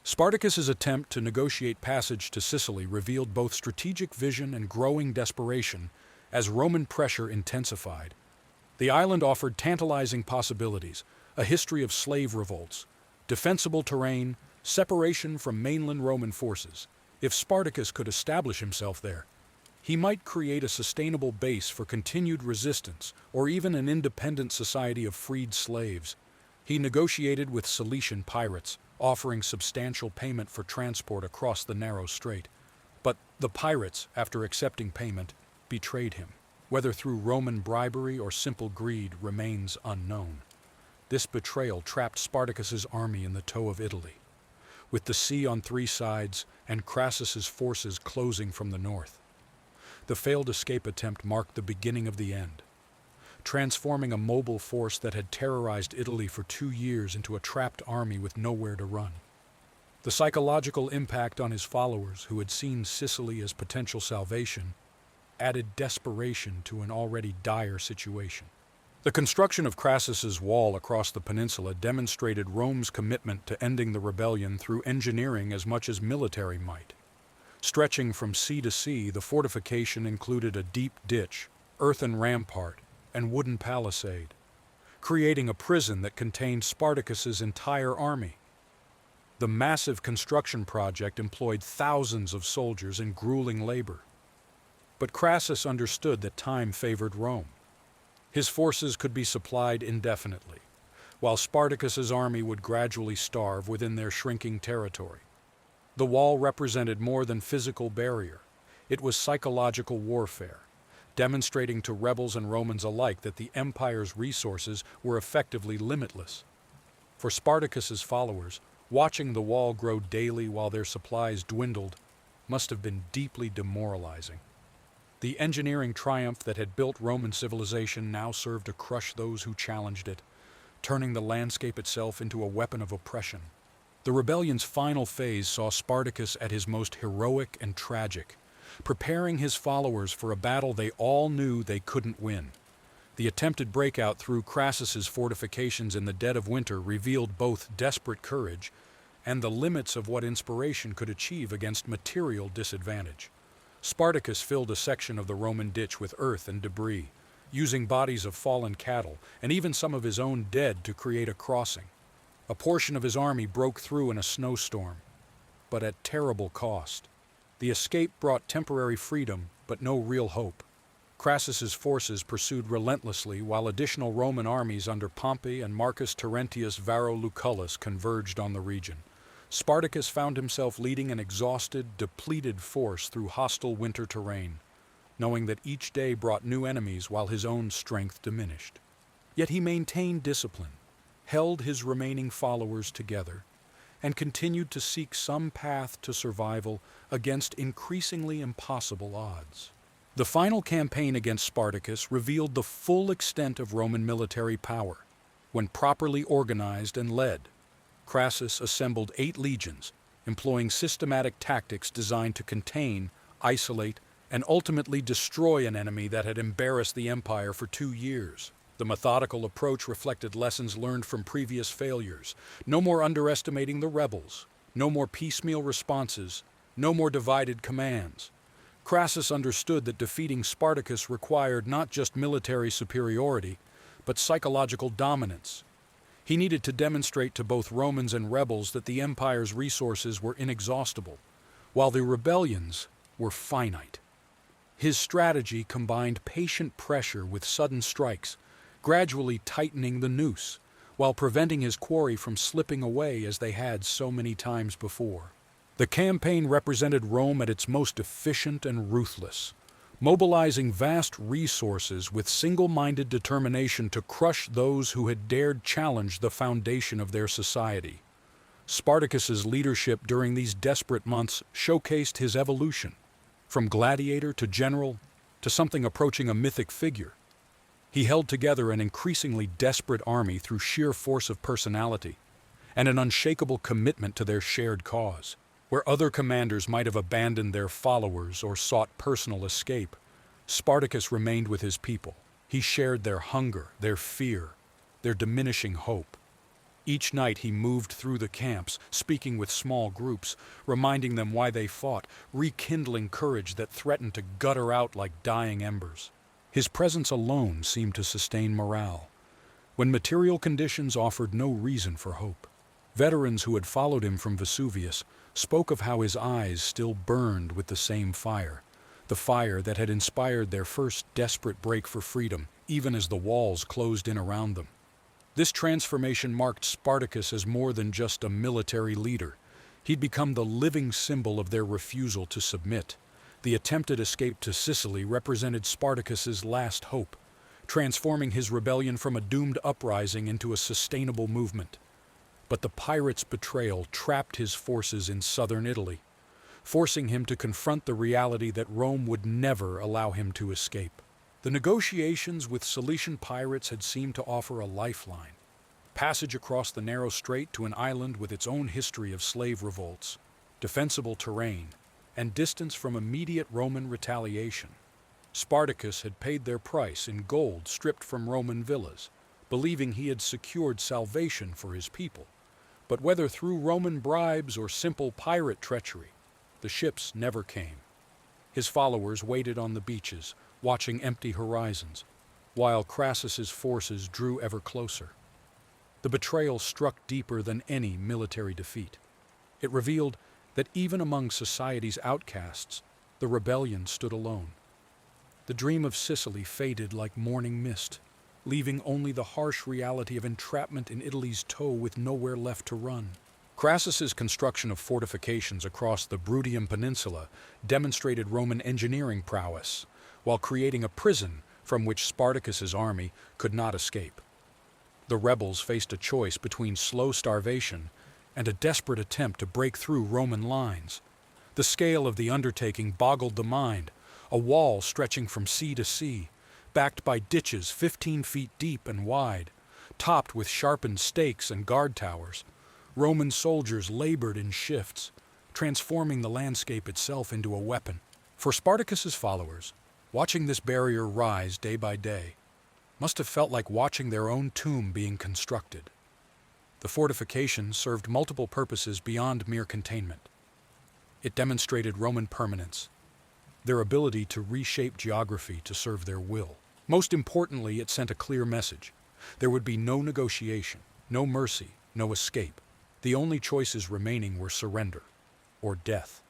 Spartacus's attempt to negotiate passage to Sicily revealed both strategic vision and growing desperation as Roman pressure intensified. The island offered tantalizing possibilities, a history of slave revolts, defensible terrain, separation from mainland Roman forces. If Spartacus could establish himself there, he might create a sustainable base for continued resistance or even an independent society of freed slaves. He negotiated with Cilician pirates, offering substantial payment for transport across the narrow strait. But the pirates, after accepting payment, betrayed him. Whether through Roman bribery or simple greed remains unknown. This betrayal trapped Spartacus's army in the toe of Italy, with the sea on three sides and Crassus's forces closing from the north. The failed escape attempt marked the beginning of the end, transforming a mobile force that had terrorized Italy for 2 years into a trapped army with nowhere to run. The psychological impact on his followers, who had seen Sicily as potential salvation, added desperation to an already dire situation. The construction of Crassus's wall across the peninsula demonstrated Rome's commitment to ending the rebellion through engineering as much as military might. Stretching from sea to sea, the fortification included a deep ditch, earthen rampart, and wooden palisade, creating a prison that contained Spartacus's entire army. The massive construction project employed thousands of soldiers in grueling labor. But Crassus understood that time favored Rome. His forces could be supplied indefinitely, while Spartacus's army would gradually starve within their shrinking territory. The wall represented more than physical barrier. It was psychological warfare, demonstrating to rebels and Romans alike that the empire's resources were effectively limitless. For Spartacus's followers, watching the wall grow daily while their supplies dwindled must have been deeply demoralizing. The engineering triumph that had built Roman civilization now served to crush those who challenged it, turning the landscape itself into a weapon of oppression. The rebellion's final phase saw Spartacus at his most heroic and tragic, preparing his followers for a battle they all knew they couldn't win. The attempted breakout through Crassus's fortifications in the dead of winter revealed both desperate courage and the limits of what inspiration could achieve against material disadvantage. Spartacus filled a section of the Roman ditch with earth and debris, using bodies of fallen cattle and even some of his own dead to create a crossing. A portion of his army broke through in a snowstorm, but at terrible cost. The escape brought temporary freedom, but no real hope. Crassus's forces pursued relentlessly while additional Roman armies under Pompey and Marcus Terentius Varro Lucullus converged on the region. Spartacus found himself leading an exhausted, depleted force through hostile winter terrain, knowing that each day brought new enemies while his own strength diminished. Yet he maintained discipline, held his remaining followers together, and continued to seek some path to survival against increasingly impossible odds. The final campaign against Spartacus revealed the full extent of Roman military power. When properly organized and led, Crassus assembled 8 legions, employing systematic tactics designed to contain, isolate, and ultimately destroy an enemy that had embarrassed the empire for 2 years. The methodical approach reflected lessons learned from previous failures. No more underestimating the rebels, no more piecemeal responses, no more divided commands. Crassus understood that defeating Spartacus required not just military superiority, but psychological dominance. He needed to demonstrate to both Romans and rebels that the empire's resources were inexhaustible, while the rebellions were finite. His strategy combined patient pressure with sudden strikes, gradually tightening the noose, while preventing his quarry from slipping away as they had so many times before. The campaign represented Rome at its most efficient and ruthless, mobilizing vast resources with single-minded determination to crush those who had dared challenge the foundation of their society. Spartacus's leadership during these desperate months showcased his evolution, from gladiator to general to something approaching a mythic figure. He held together an increasingly desperate army through sheer force of personality and an unshakable commitment to their shared cause. Where other commanders might have abandoned their followers or sought personal escape, Spartacus remained with his people. He shared their hunger, their fear, their diminishing hope. Each night he moved through the camps, speaking with small groups, reminding them why they fought, rekindling courage that threatened to gutter out like dying embers. His presence alone seemed to sustain morale, when material conditions offered no reason for hope. Veterans who had followed him from Vesuvius spoke of how his eyes still burned with the same fire, the fire that had inspired their first desperate break for freedom, even as the walls closed in around them. This transformation marked Spartacus as more than just a military leader. He'd become the living symbol of their refusal to submit. The attempted escape to Sicily represented Spartacus's last hope, transforming his rebellion from a doomed uprising into a sustainable movement. But the pirates' betrayal trapped his forces in southern Italy, forcing him to confront the reality that Rome would never allow him to escape. The negotiations with Cilician pirates had seemed to offer a lifeline, passage across the narrow strait to an island with its own history of slave revolts, defensible terrain, and distance from immediate Roman retaliation. Spartacus had paid their price in gold stripped from Roman villas, believing he had secured salvation for his people. But whether through Roman bribes or simple pirate treachery, the ships never came. His followers waited on the beaches, watching empty horizons, while Crassus's forces drew ever closer. The betrayal struck deeper than any military defeat. It revealed that even among society's outcasts, the rebellion stood alone. The dream of Sicily faded like morning mist, leaving only the harsh reality of entrapment in Italy's tow with nowhere left to run. Crassus's construction of fortifications across the Bruttium Peninsula demonstrated Roman engineering prowess, while creating a prison from which Spartacus's army could not escape. The rebels faced a choice between slow starvation and a desperate attempt to break through Roman lines. The scale of the undertaking boggled the mind, a wall stretching from sea to sea, backed by ditches 15 feet deep and wide, topped with sharpened stakes and guard towers. Roman soldiers labored in shifts, transforming the landscape itself into a weapon. For Spartacus's followers, watching this barrier rise day by day must have felt like watching their own tomb being constructed. The fortification served multiple purposes beyond mere containment. It demonstrated Roman permanence, their ability to reshape geography to serve their will. Most importantly, it sent a clear message. There would be no negotiation, no mercy, no escape. The only choices remaining were surrender or death.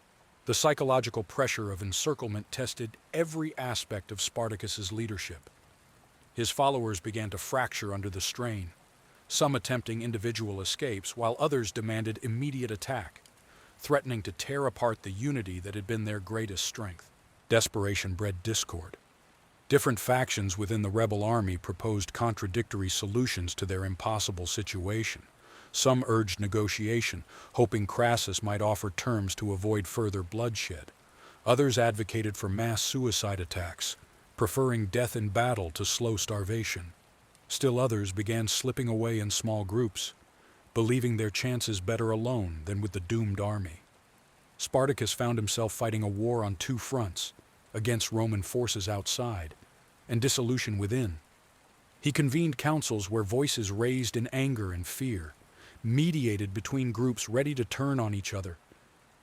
The psychological pressure of encirclement tested every aspect of Spartacus's leadership. His followers began to fracture under the strain, some attempting individual escapes while others demanded immediate attack, threatening to tear apart the unity that had been their greatest strength. Desperation bred discord. Different factions within the rebel army proposed contradictory solutions to their impossible situation. Some urged negotiation, hoping Crassus might offer terms to avoid further bloodshed. Others advocated for mass suicide attacks, preferring death in battle to slow starvation. Still others began slipping away in small groups, believing their chances better alone than with the doomed army. Spartacus found himself fighting a war on two fronts, against Roman forces outside and dissolution within. He convened councils where voices raised in anger and fear, mediated between groups ready to turn on each other,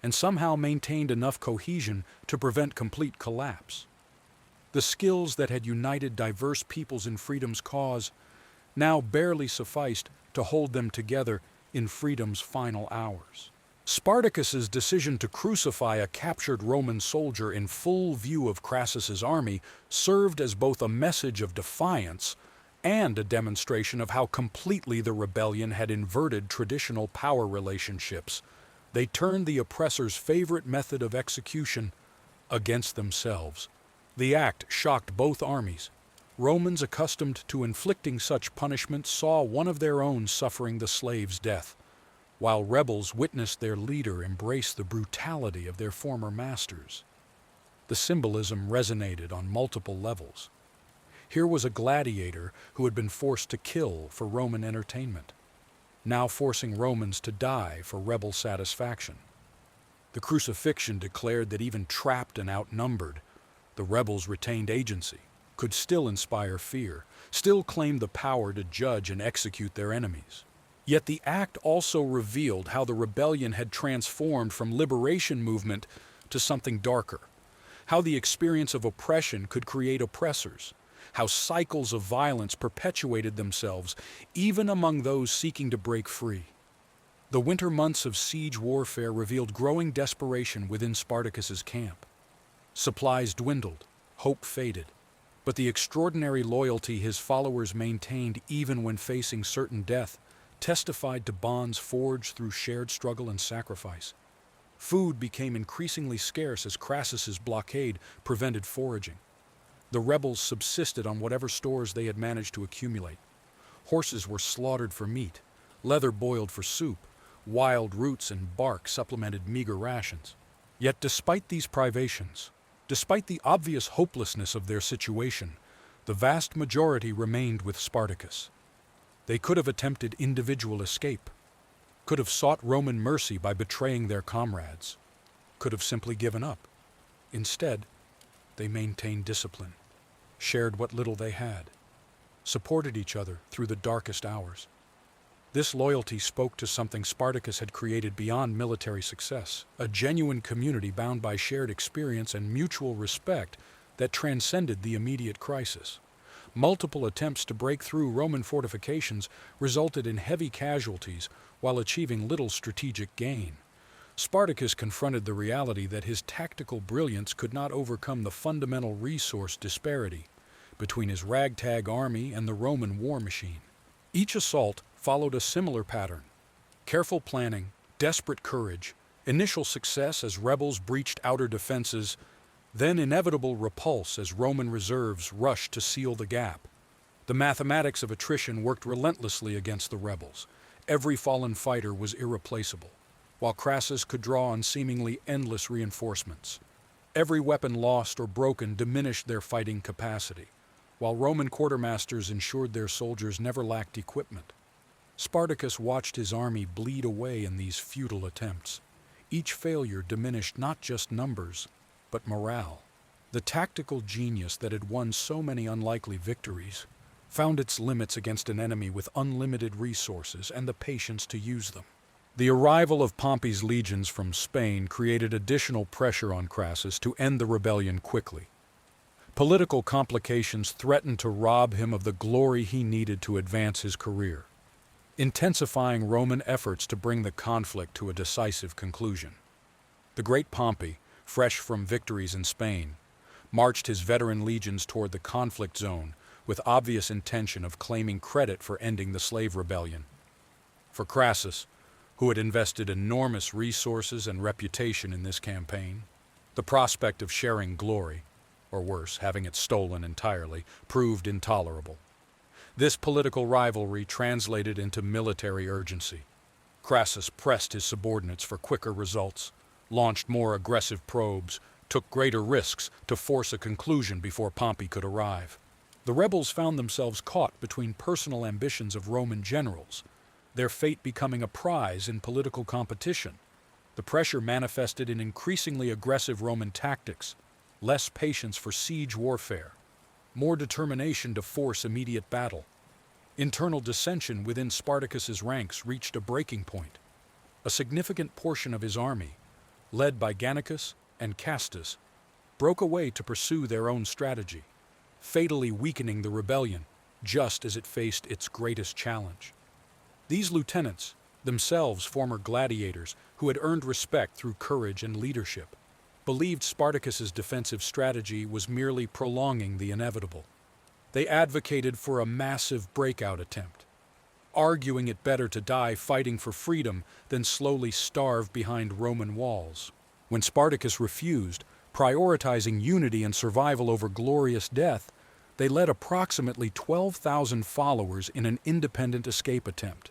and somehow maintained enough cohesion to prevent complete collapse. The skills that had united diverse peoples in freedom's cause now barely sufficed to hold them together in freedom's final hours. Spartacus's decision to crucify a captured Roman soldier in full view of Crassus's army served as both a message of defiance and a demonstration of how completely the rebellion had inverted traditional power relationships. They turned the oppressor's favorite method of execution against themselves. The act shocked both armies. Romans accustomed to inflicting such punishment saw one of their own suffering the slave's death, while rebels witnessed their leader embrace the brutality of their former masters. The symbolism resonated on multiple levels. Here was a gladiator who had been forced to kill for Roman entertainment, now forcing Romans to die for rebel satisfaction. The crucifixion declared that even trapped and outnumbered, the rebels retained agency, could still inspire fear, still claim the power to judge and execute their enemies. Yet the act also revealed how the rebellion had transformed from liberation movement to something darker, how the experience of oppression could create oppressors, how cycles of violence perpetuated themselves even among those seeking to break free. The winter months of siege warfare revealed growing desperation within Spartacus's camp. Supplies dwindled, hope faded, but the extraordinary loyalty his followers maintained even when facing certain death testified to bonds forged through shared struggle and sacrifice. Food became increasingly scarce as Crassus's blockade prevented foraging. The rebels subsisted on whatever stores they had managed to accumulate. Horses were slaughtered for meat, leather boiled for soup, wild roots and bark supplemented meager rations. Yet despite these privations, despite the obvious hopelessness of their situation, the vast majority remained with Spartacus. They could have attempted individual escape, could have sought Roman mercy by betraying their comrades, could have simply given up. Instead, they maintained discipline, shared what little they had, supported each other through the darkest hours. This loyalty spoke to something Spartacus had created beyond military success, a genuine community bound by shared experience and mutual respect that transcended the immediate crisis. Multiple attempts to break through Roman fortifications resulted in heavy casualties while achieving little strategic gain. Spartacus confronted the reality that his tactical brilliance could not overcome the fundamental resource disparity between his ragtag army and the Roman war machine. Each assault followed a similar pattern: careful planning, desperate courage, initial success as rebels breached outer defenses, then inevitable repulse as Roman reserves rushed to seal the gap. The mathematics of attrition worked relentlessly against the rebels. Every fallen fighter was irreplaceable, while Crassus could draw on seemingly endless reinforcements. Every weapon lost or broken diminished their fighting capacity, while Roman quartermasters ensured their soldiers never lacked equipment. Spartacus watched his army bleed away in these futile attempts. Each failure diminished not just numbers, but morale. The tactical genius that had won so many unlikely victories found its limits against an enemy with unlimited resources and the patience to use them. The arrival of Pompey's legions from Spain created additional pressure on Crassus to end the rebellion quickly. Political complications threatened to rob him of the glory he needed to advance his career, intensifying Roman efforts to bring the conflict to a decisive conclusion. The great Pompey, fresh from victories in Spain, marched his veteran legions toward the conflict zone with obvious intention of claiming credit for ending the slave rebellion. For Crassus, who had invested enormous resources and reputation in this campaign, the prospect of sharing glory, or worse, having it stolen entirely, proved intolerable. This political rivalry translated into military urgency. Crassus pressed his subordinates for quicker results, launched more aggressive probes, took greater risks to force a conclusion before Pompey could arrive. The rebels found themselves caught between personal ambitions of Roman generals, their fate becoming a prize in political competition. The pressure manifested in increasingly aggressive Roman tactics, less patience for siege warfare, more determination to force immediate battle. Internal dissension within Spartacus's ranks reached a breaking point. A significant portion of his army, led by Gannicus and Castus, broke away to pursue their own strategy, fatally weakening the rebellion just as it faced its greatest challenge. These lieutenants, themselves former gladiators who had earned respect through courage and leadership, believed Spartacus's defensive strategy was merely prolonging the inevitable. They advocated for a massive breakout attempt, arguing it better to die fighting for freedom than slowly starve behind Roman walls. When Spartacus refused, prioritizing unity and survival over glorious death, they led approximately 12,000 followers in an independent escape attempt.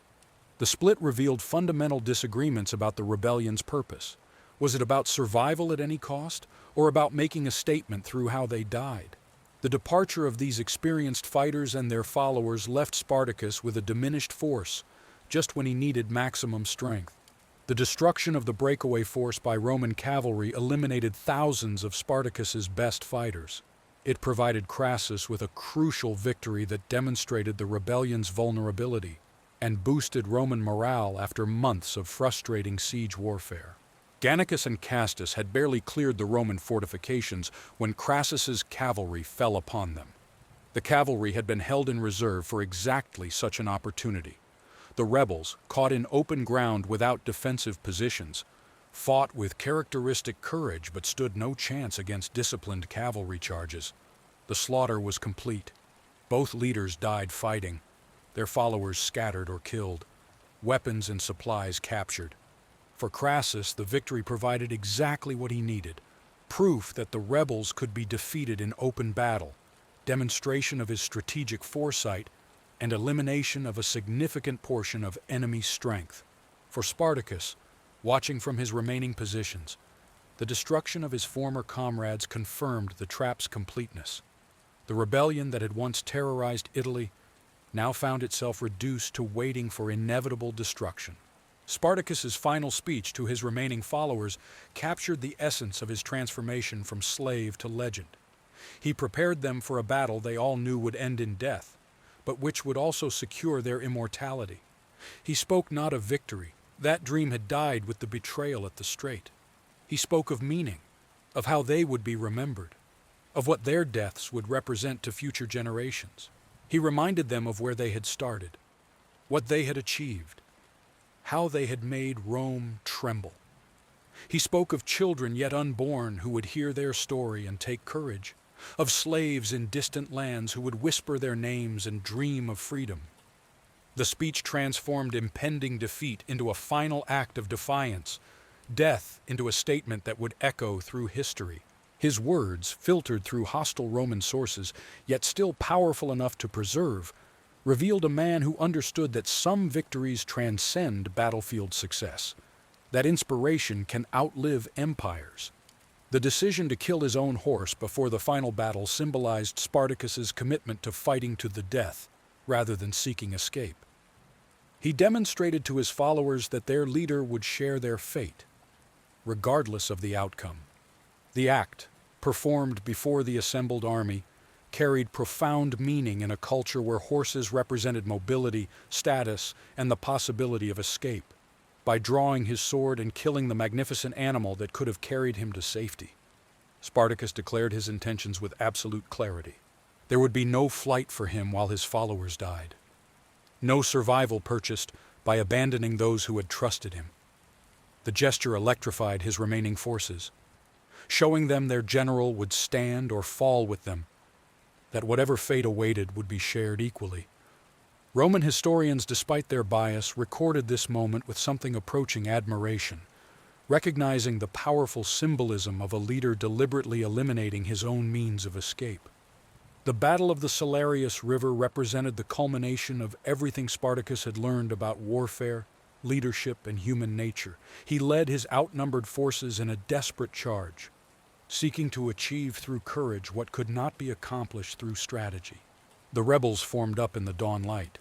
The split revealed fundamental disagreements about the rebellion's purpose. Was it about survival at any cost, or about making a statement through how they died? The departure of these experienced fighters and their followers left Spartacus with a diminished force, just when he needed maximum strength. The destruction of the breakaway force by Roman cavalry eliminated thousands of Spartacus's best fighters. It provided Crassus with a crucial victory that demonstrated the rebellion's vulnerability and boosted Roman morale after months of frustrating siege warfare. Gannicus and Castus had barely cleared the Roman fortifications when Crassus's cavalry fell upon them. The cavalry had been held in reserve for exactly such an opportunity. The rebels, caught in open ground without defensive positions, fought with characteristic courage but stood no chance against disciplined cavalry charges. The slaughter was complete. Both leaders died fighting, their followers scattered or killed, weapons and supplies captured. For Crassus, the victory provided exactly what he needed: proof that the rebels could be defeated in open battle, demonstration of his strategic foresight, and elimination of a significant portion of enemy strength. For Spartacus, watching from his remaining positions, the destruction of his former comrades confirmed the trap's completeness. The rebellion that had once terrorized Italy now found itself reduced to waiting for inevitable destruction. Spartacus's final speech to his remaining followers captured the essence of his transformation from slave to legend. He prepared them for a battle they all knew would end in death, but which would also secure their immortality. He spoke not of victory. That dream had died with the betrayal at the strait. He spoke of meaning, of how they would be remembered, of what their deaths would represent to future generations. He reminded them of where they had started, what they had achieved, how they had made Rome tremble. He spoke of children yet unborn who would hear their story and take courage, of slaves in distant lands who would whisper their names and dream of freedom. The speech transformed impending defeat into a final act of defiance, death into a statement that would echo through history. His words, filtered through hostile Roman sources, yet still powerful enough to preserve, revealed a man who understood that some victories transcend battlefield success, that inspiration can outlive empires. The decision to kill his own horse before the final battle symbolized Spartacus's commitment to fighting to the death, rather than seeking escape. He demonstrated to his followers that their leader would share their fate, regardless of the outcome. The act, performed before the assembled army, carried profound meaning in a culture where horses represented mobility, status, and the possibility of escape. By drawing his sword and killing the magnificent animal that could have carried him to safety, Spartacus declared his intentions with absolute clarity. There would be no flight for him while his followers died. No survival purchased by abandoning those who had trusted him. The gesture electrified his remaining forces, showing them their general would stand or fall with them, that whatever fate awaited would be shared equally. Roman historians, despite their bias, recorded this moment with something approaching admiration, recognizing the powerful symbolism of a leader deliberately eliminating his own means of escape. The Battle of the Salarius River represented the culmination of everything Spartacus had learned about warfare, leadership, and human nature. He led his outnumbered forces in a desperate charge, seeking to achieve through courage what could not be accomplished through strategy. The rebels formed up in the dawn light,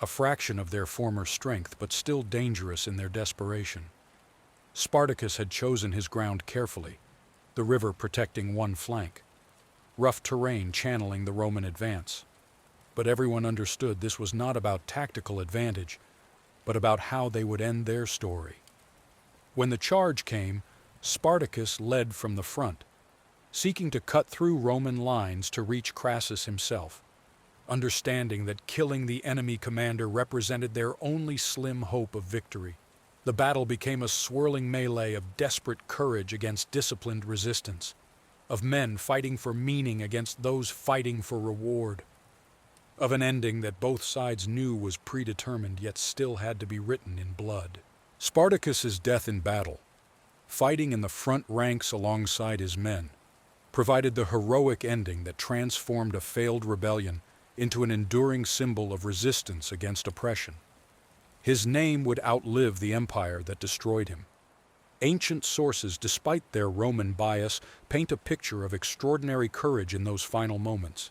a fraction of their former strength, but still dangerous in their desperation. Spartacus had chosen his ground carefully, the river protecting one flank, rough terrain channeling the Roman advance. But everyone understood this was not about tactical advantage, but about how they would end their story. When the charge came, Spartacus led from the front, seeking to cut through Roman lines to reach Crassus himself. understanding that killing the enemy commander represented their only slim hope of victory. The battle became a swirling melee of desperate courage against disciplined resistance, of men fighting for meaning against those fighting for reward, of an ending that both sides knew was predetermined yet still had to be written in blood. Spartacus's death in battle, fighting in the front ranks alongside his men, provided the heroic ending that transformed a failed rebellion into an enduring symbol of resistance against oppression. His name would outlive the empire that destroyed him. Ancient sources, despite their Roman bias, paint a picture of extraordinary courage in those final moments.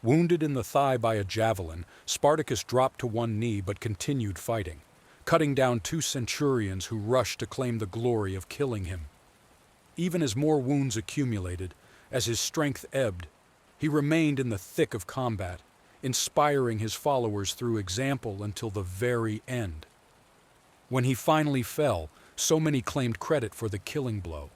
Wounded in the thigh by a javelin, Spartacus dropped to one knee but continued fighting, cutting down 2 centurions who rushed to claim the glory of killing him. Even as more wounds accumulated, as his strength ebbed, he remained in the thick of combat, inspiring his followers through example until the very end. When he finally fell, so many claimed credit for the killing blow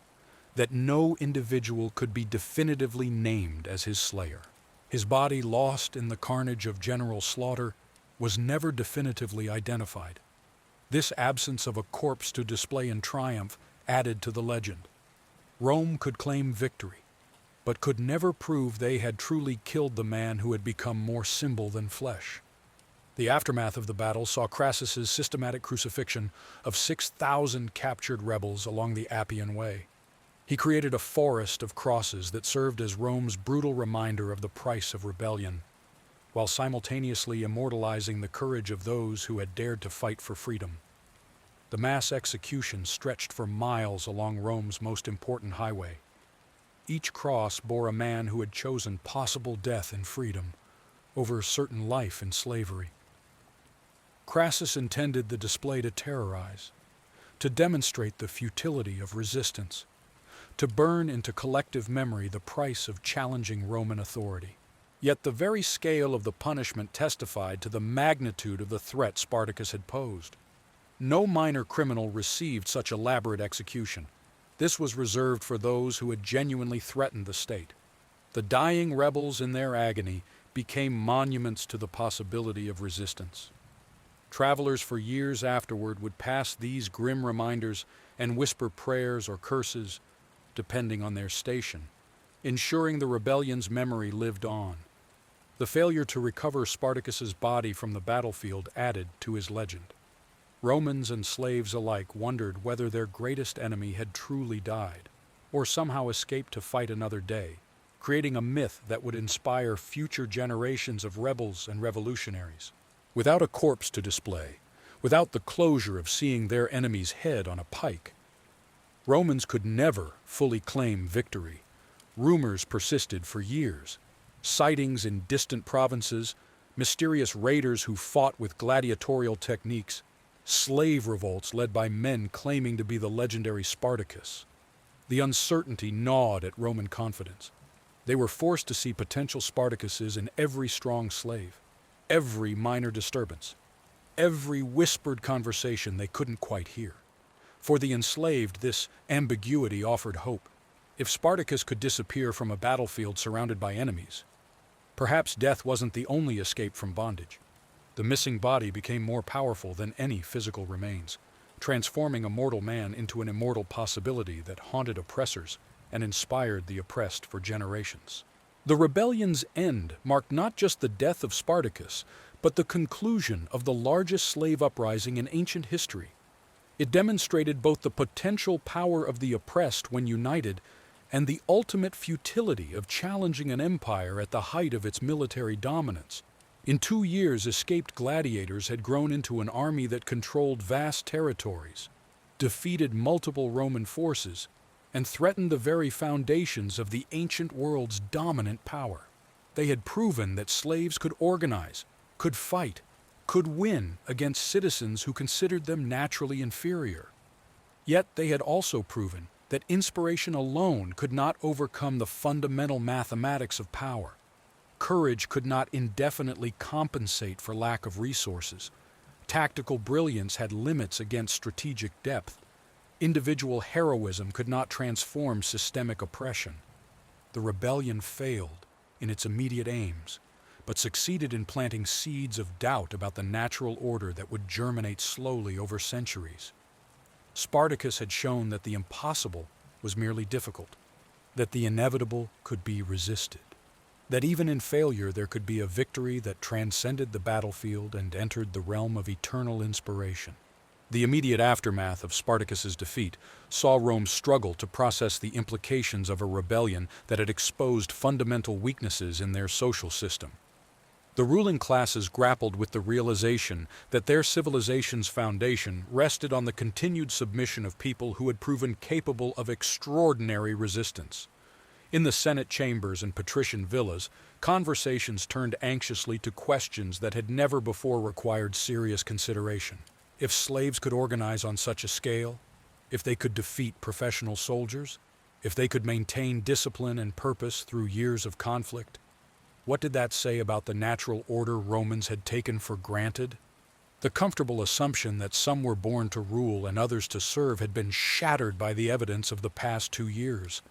that no individual could be definitively named as his slayer. His body, lost in the carnage of general slaughter, was never definitively identified. This absence of a corpse to display in triumph added to the legend. Rome could claim victory, but could never prove they had truly killed the man who had become more symbol than flesh. The aftermath of the battle saw Crassus's systematic crucifixion of 6,000 captured rebels along the Appian Way. He created a forest of crosses that served as Rome's brutal reminder of the price of rebellion, while simultaneously immortalizing the courage of those who had dared to fight for freedom. The mass execution stretched for miles along Rome's most important highway. Each cross bore a man who had chosen possible death in freedom over a certain life in slavery. Crassus intended the display to terrorize, to demonstrate the futility of resistance, to burn into collective memory the price of challenging Roman authority. Yet the very scale of the punishment testified to the magnitude of the threat Spartacus had posed. No minor criminal received such elaborate execution. This was reserved for those who had genuinely threatened the state. The dying rebels in their agony became monuments to the possibility of resistance. Travelers for years afterward would pass these grim reminders and whisper prayers or curses, depending on their station, ensuring the rebellion's memory lived on. The failure to recover Spartacus's body from the battlefield added to his legend. Romans and slaves alike wondered whether their greatest enemy had truly died, or somehow escaped to fight another day, creating a myth that would inspire future generations of rebels and revolutionaries. Without a corpse to display, without the closure of seeing their enemy's head on a pike, Romans could never fully claim victory. Rumors persisted for years. Sightings in distant provinces, mysterious raiders who fought with gladiatorial techniques, slave revolts led by men claiming to be the legendary Spartacus. The uncertainty gnawed at Roman confidence. They were forced to see potential Spartacuses in every strong slave, every minor disturbance, every whispered conversation they couldn't quite hear. For the enslaved, this ambiguity offered hope. If Spartacus could disappear from a battlefield surrounded by enemies, perhaps death wasn't the only escape from bondage. The missing body became more powerful than any physical remains, transforming a mortal man into an immortal possibility that haunted oppressors and inspired the oppressed for generations. The rebellion's end marked not just the death of Spartacus, but the conclusion of the largest slave uprising in ancient history. It demonstrated both the potential power of the oppressed when united and the ultimate futility of challenging an empire at the height of its military dominance. In 2 years, escaped gladiators had grown into an army that controlled vast territories, defeated multiple Roman forces, and threatened the very foundations of the ancient world's dominant power. They had proven that slaves could organize, could fight, could win against citizens who considered them naturally inferior. Yet they had also proven that inspiration alone could not overcome the fundamental mathematics of power. Courage could not indefinitely compensate for lack of resources. Tactical brilliance had limits against strategic depth. Individual heroism could not transform systemic oppression. The rebellion failed in its immediate aims, but succeeded in planting seeds of doubt about the natural order that would germinate slowly over centuries. Spartacus had shown that the impossible was merely difficult, that the inevitable could be resisted, that even in failure there could be a victory that transcended the battlefield and entered the realm of eternal inspiration. The immediate aftermath of Spartacus's defeat saw Rome struggle to process the implications of a rebellion that had exposed fundamental weaknesses in their social system. The ruling classes grappled with the realization that their civilization's foundation rested on the continued submission of people who had proven capable of extraordinary resistance. In the Senate chambers and patrician villas, conversations turned anxiously to questions that had never before required serious consideration. If slaves could organize on such a scale, if they could defeat professional soldiers, if they could maintain discipline and purpose through years of conflict, what did that say about the natural order Romans had taken for granted? The comfortable assumption that some were born to rule and others to serve had been shattered by the evidence of the past 2 years.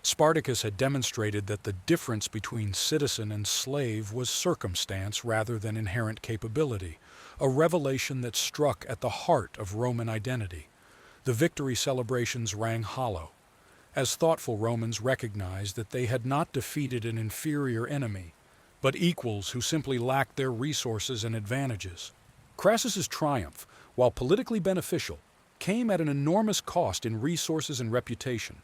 Spartacus had demonstrated that the difference between citizen and slave was circumstance rather than inherent capability, a revelation that struck at the heart of Roman identity. The victory celebrations rang hollow, as thoughtful Romans recognized that they had not defeated an inferior enemy, but equals who simply lacked their resources and advantages. Crassus's triumph, while politically beneficial, came at an enormous cost in resources and reputation.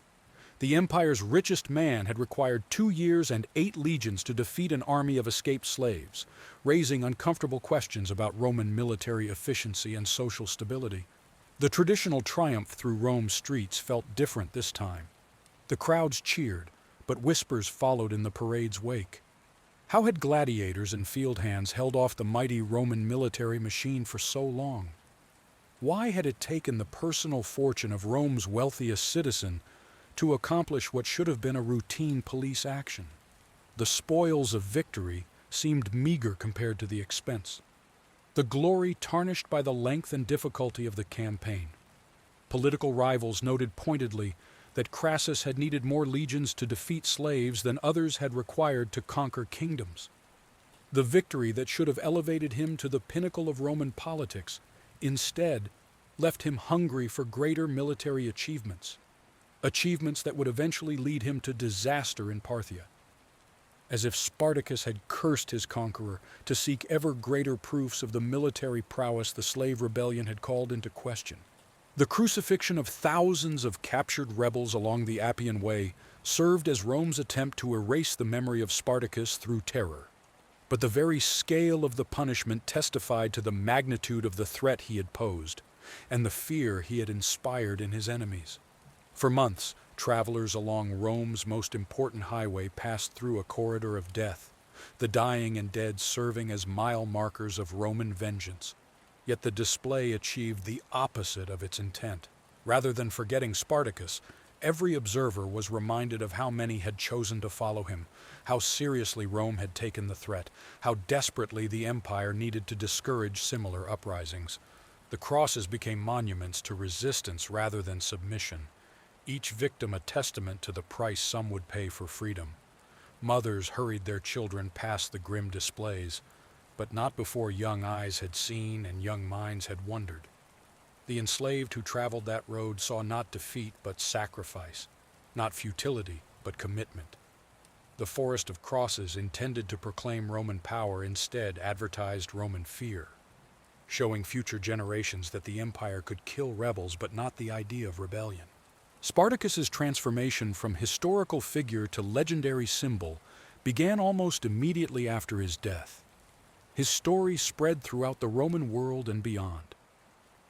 The empire's richest man had required 2 years and 8 legions to defeat an army of escaped slaves, raising uncomfortable questions about Roman military efficiency and social stability. The traditional triumph through Rome's streets felt different this time. The crowds cheered, but whispers followed in the parade's wake. How had gladiators and field hands held off the mighty Roman military machine for so long? Why had it taken the personal fortune of Rome's wealthiest citizen to accomplish what should have been a routine police action? The spoils of victory seemed meager compared to the expense. The glory tarnished by the length and difficulty of the campaign. Political rivals noted pointedly that Crassus had needed more legions to defeat slaves than others had required to conquer kingdoms. The victory that should have elevated him to the pinnacle of Roman politics instead left him hungry for greater military achievements that would eventually lead him to disaster in Parthia. As if Spartacus had cursed his conqueror to seek ever greater proofs of the military prowess the slave rebellion had called into question. The crucifixion of thousands of captured rebels along the Appian Way served as Rome's attempt to erase the memory of Spartacus through terror. But the very scale of the punishment testified to the magnitude of the threat he had posed and the fear he had inspired in his enemies. For months, travelers along Rome's most important highway passed through a corridor of death, the dying and dead serving as mile markers of Roman vengeance. Yet the display achieved the opposite of its intent. Rather than forgetting Spartacus, every observer was reminded of how many had chosen to follow him, how seriously Rome had taken the threat, how desperately the empire needed to discourage similar uprisings. The crosses became monuments to resistance rather than submission, each victim a testament to the price some would pay for freedom. Mothers hurried their children past the grim displays, but not before young eyes had seen and young minds had wondered. The enslaved who traveled that road saw not defeat but sacrifice, not futility but commitment. The forest of crosses intended to proclaim Roman power instead advertised Roman fear, showing future generations that the empire could kill rebels but not the idea of rebellion. Spartacus's transformation from historical figure to legendary symbol began almost immediately after his death. His story spread throughout the Roman world and beyond,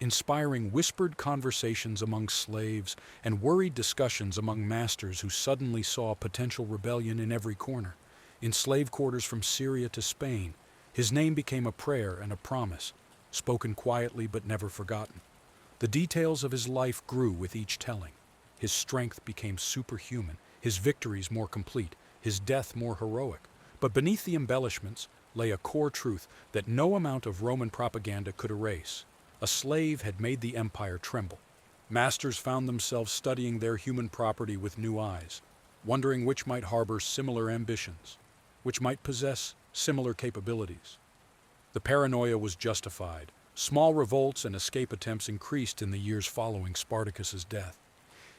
inspiring whispered conversations among slaves and worried discussions among masters who suddenly saw potential rebellion in every corner. In slave quarters from Syria to Spain, his name became a prayer and a promise, spoken quietly but never forgotten. The details of his life grew with each telling. His strength became superhuman, his victories more complete, his death more heroic. But beneath the embellishments lay a core truth that no amount of Roman propaganda could erase. A slave had made the empire tremble. Masters found themselves studying their human property with new eyes, wondering which might harbor similar ambitions, which might possess similar capabilities. The paranoia was justified. Small revolts and escape attempts increased in the years following Spartacus's death,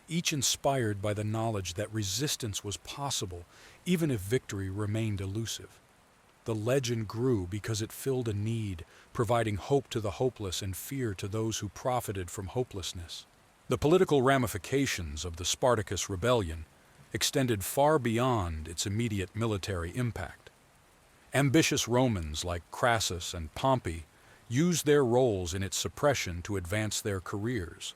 each inspired by the knowledge that resistance was possible even if victory remained elusive. The legend grew because it filled a need, providing hope to the hopeless and fear to those who profited from hopelessness. The political ramifications of the Spartacus rebellion extended far beyond its immediate military impact. Ambitious Romans like Crassus and Pompey used their roles in its suppression to advance their careers,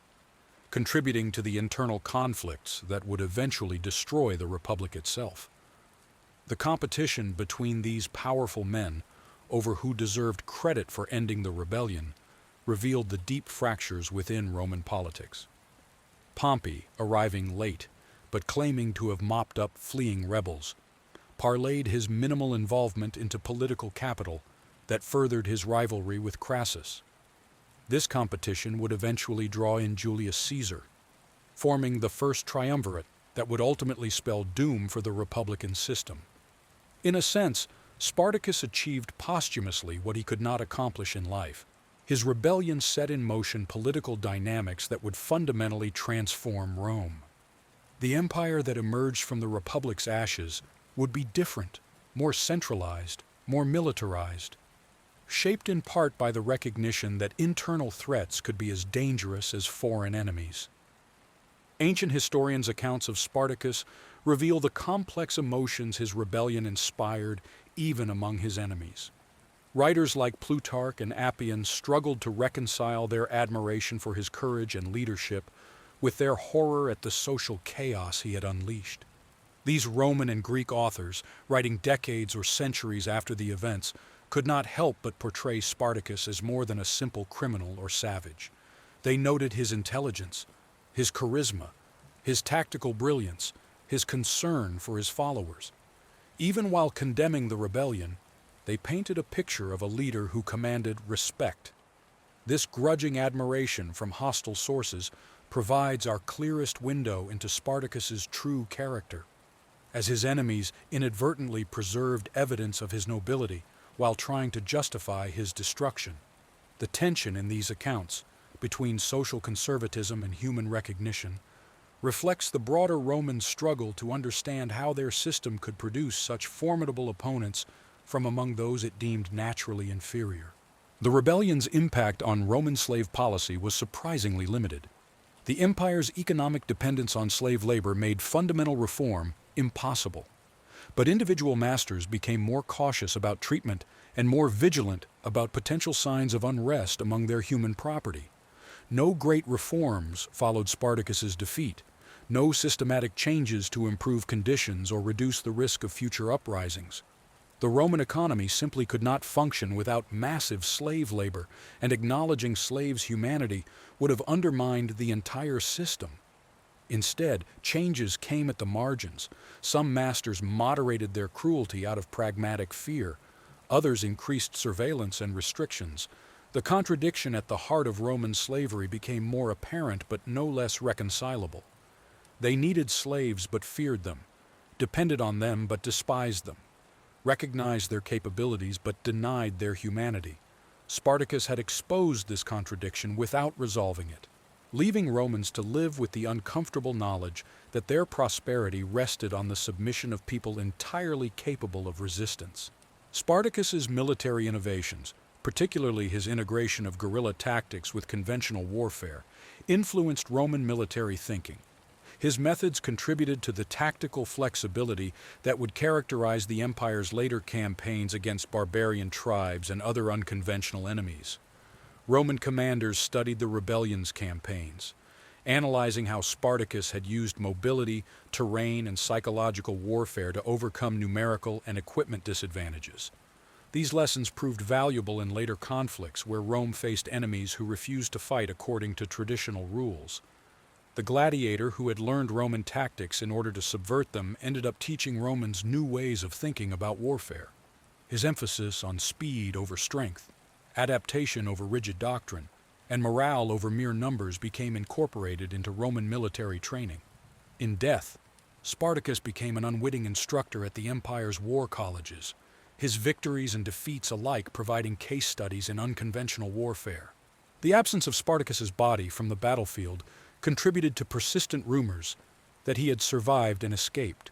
contributing to the internal conflicts that would eventually destroy the Republic itself. The competition between these powerful men over who deserved credit for ending the rebellion revealed the deep fractures within Roman politics. Pompey, arriving late, but claiming to have mopped up fleeing rebels, parlayed his minimal involvement into political capital that furthered his rivalry with Crassus. This competition would eventually draw in Julius Caesar, forming the first triumvirate that would ultimately spell doom for the Republican system. In a sense, Spartacus achieved posthumously what he could not accomplish in life. His rebellion set in motion political dynamics that would fundamentally transform Rome. The empire that emerged from the Republic's ashes would be different, more centralized, more militarized, shaped in part by the recognition that internal threats could be as dangerous as foreign enemies. Ancient historians' accounts of Spartacus reveal the complex emotions his rebellion inspired even among his enemies. Writers like Plutarch and Appian struggled to reconcile their admiration for his courage and leadership with their horror at the social chaos he had unleashed. These Roman and Greek authors, writing decades or centuries after the events, could not help but portray Spartacus as more than a simple criminal or savage. They noted his intelligence, his charisma, his tactical brilliance, his concern for his followers. Even while condemning the rebellion, they painted a picture of a leader who commanded respect. This grudging admiration from hostile sources provides our clearest window into Spartacus's true character, as his enemies inadvertently preserved evidence of his nobility while trying to justify his destruction. The tension in these accounts, between social conservatism and human recognition, reflects the broader Roman struggle to understand how their system could produce such formidable opponents from among those it deemed naturally inferior. The rebellion's impact on Roman slave policy was surprisingly limited. The empire's economic dependence on slave labor made fundamental reform impossible. But individual masters became more cautious about treatment and more vigilant about potential signs of unrest among their human property. No great reforms followed Spartacus's defeat, no systematic changes to improve conditions or reduce the risk of future uprisings. The Roman economy simply could not function without massive slave labor, and acknowledging slaves' humanity would have undermined the entire system. Instead, changes came at the margins. Some masters moderated their cruelty out of pragmatic fear. Others increased surveillance and restrictions. The contradiction at the heart of Roman slavery became more apparent but no less reconcilable. They needed slaves but feared them, depended on them but despised them, recognized their capabilities but denied their humanity. Spartacus had exposed this contradiction without resolving it, leaving Romans to live with the uncomfortable knowledge that their prosperity rested on the submission of people entirely capable of resistance. Spartacus's military innovations, particularly his integration of guerrilla tactics with conventional warfare, influenced Roman military thinking. His methods contributed to the tactical flexibility that would characterize the empire's later campaigns against barbarian tribes and other unconventional enemies. Roman commanders studied the rebellion's campaigns, analyzing how Spartacus had used mobility, terrain, and psychological warfare to overcome numerical and equipment disadvantages. These lessons proved valuable in later conflicts where Rome faced enemies who refused to fight according to traditional rules. The gladiator who had learned Roman tactics in order to subvert them ended up teaching Romans new ways of thinking about warfare. His emphasis on speed over strength, adaptation over rigid doctrine, and morale over mere numbers became incorporated into Roman military training. In death, Spartacus became an unwitting instructor at the empire's war colleges, his victories and defeats alike providing case studies in unconventional warfare. The absence of Spartacus's body from the battlefield contributed to persistent rumors that he had survived and escaped,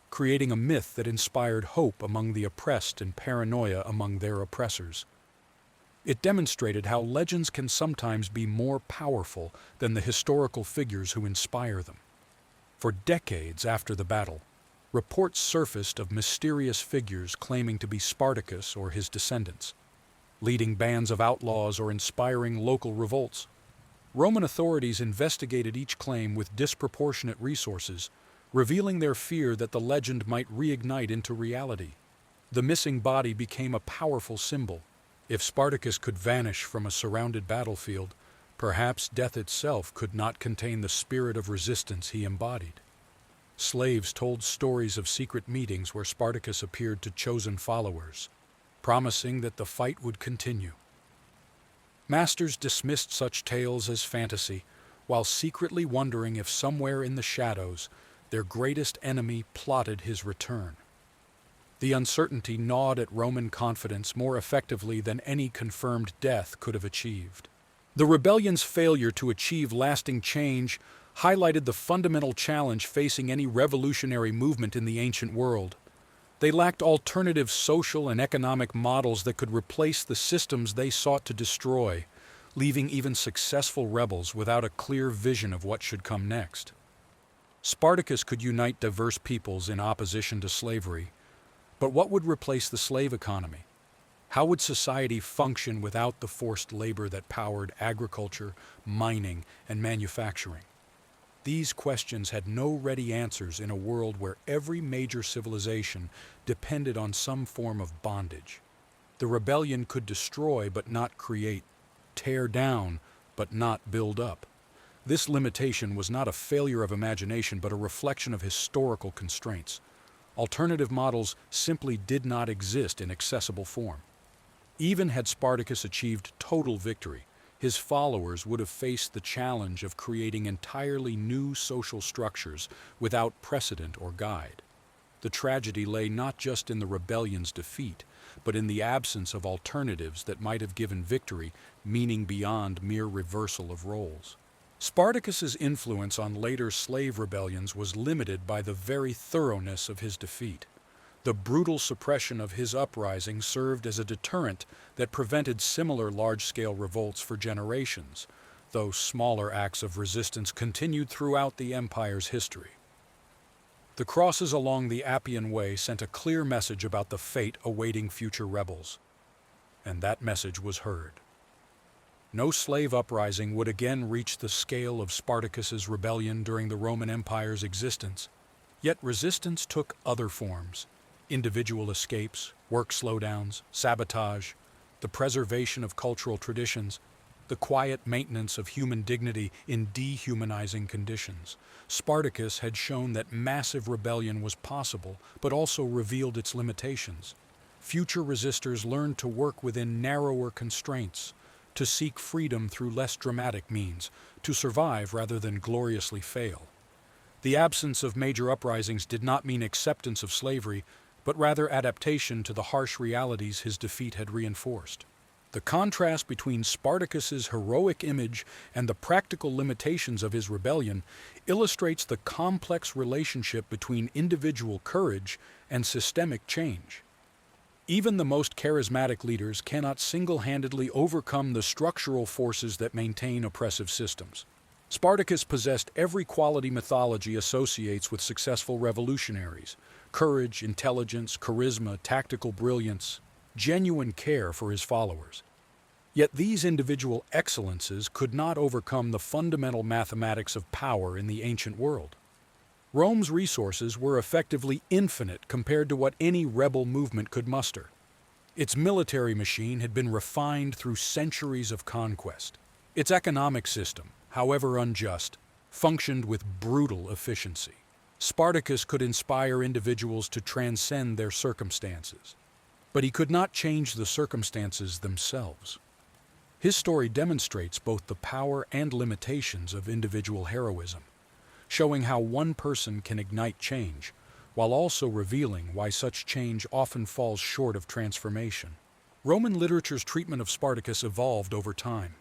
creating a myth that inspired hope among the oppressed and paranoia among their oppressors. It demonstrated how legends can sometimes be more powerful than the historical figures who inspire them. For decades after the battle, reports surfaced of mysterious figures claiming to be Spartacus or his descendants, leading bands of outlaws or inspiring local revolts. Roman authorities investigated each claim with disproportionate resources, revealing their fear that the legend might reignite into reality. The missing body became a powerful symbol. If Spartacus could vanish from a surrounded battlefield, perhaps death itself could not contain the spirit of resistance he embodied. Slaves told stories of secret meetings where Spartacus appeared to chosen followers, promising that the fight would continue. Masters dismissed such tales as fantasy, while secretly wondering if somewhere in the shadows their greatest enemy plotted his return. The uncertainty gnawed at Roman confidence more effectively than any confirmed death could have achieved. The rebellion's failure to achieve lasting change highlighted the fundamental challenge facing any revolutionary movement in the ancient world. They lacked alternative social and economic models that could replace the systems they sought to destroy, leaving even successful rebels without a clear vision of what should come next. Spartacus could unite diverse peoples in opposition to slavery, but what would replace the slave economy? How would society function without the forced labor that powered agriculture, mining, and manufacturing? These questions had no ready answers in a world where every major civilization depended on some form of bondage. The rebellion could destroy but not create, tear down but not build up. This limitation was not a failure of imagination but a reflection of historical constraints. Alternative models simply did not exist in accessible form. Even had Spartacus achieved total victory, his followers would have faced the challenge of creating entirely new social structures without precedent or guide. The tragedy lay not just in the rebellion's defeat, but in the absence of alternatives that might have given victory meaning beyond mere reversal of roles. Spartacus's influence on later slave rebellions was limited by the very thoroughness of his defeat. The brutal suppression of his uprising served as a deterrent that prevented similar large-scale revolts for generations, though smaller acts of resistance continued throughout the empire's history. The crosses along the Appian Way sent a clear message about the fate awaiting future rebels, and that message was heard. No slave uprising would again reach the scale of Spartacus's rebellion during the Roman Empire's existence. Yet resistance took other forms: individual escapes, work slowdowns, sabotage, the preservation of cultural traditions, the quiet maintenance of human dignity in dehumanizing conditions. Spartacus had shown that massive rebellion was possible, but also revealed its limitations. Future resistors learned to work within narrower constraints, to seek freedom through less dramatic means, to survive rather than gloriously fail. The absence of major uprisings did not mean acceptance of slavery, but rather adaptation to the harsh realities his defeat had reinforced. The contrast between Spartacus's heroic image and the practical limitations of his rebellion illustrates the complex relationship between individual courage and systemic change. Even the most charismatic leaders cannot single-handedly overcome the structural forces that maintain oppressive systems. Spartacus possessed every quality mythology associates with successful revolutionaries: courage, intelligence, charisma, tactical brilliance, genuine care for his followers. Yet these individual excellences could not overcome the fundamental mathematics of power in the ancient world. Rome's resources were effectively infinite compared to what any rebel movement could muster. Its military machine had been refined through centuries of conquest. Its economic system, however unjust, functioned with brutal efficiency. Spartacus could inspire individuals to transcend their circumstances, but he could not change the circumstances themselves. His story demonstrates both the power and limitations of individual heroism, showing how one person can ignite change, while also revealing why such change often falls short of transformation. Roman literature's treatment of Spartacus evolved over time.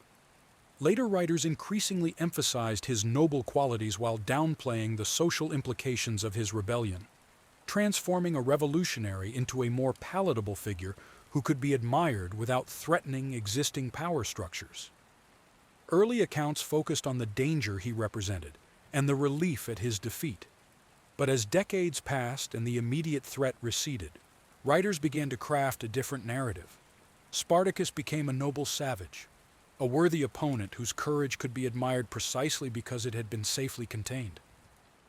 Later writers increasingly emphasized his noble qualities while downplaying the social implications of his rebellion, transforming a revolutionary into a more palatable figure who could be admired without threatening existing power structures. Early accounts focused on the danger he represented and the relief at his defeat. But as decades passed and the immediate threat receded, writers began to craft a different narrative. Spartacus became a noble savage, a worthy opponent whose courage could be admired precisely because it had been safely contained.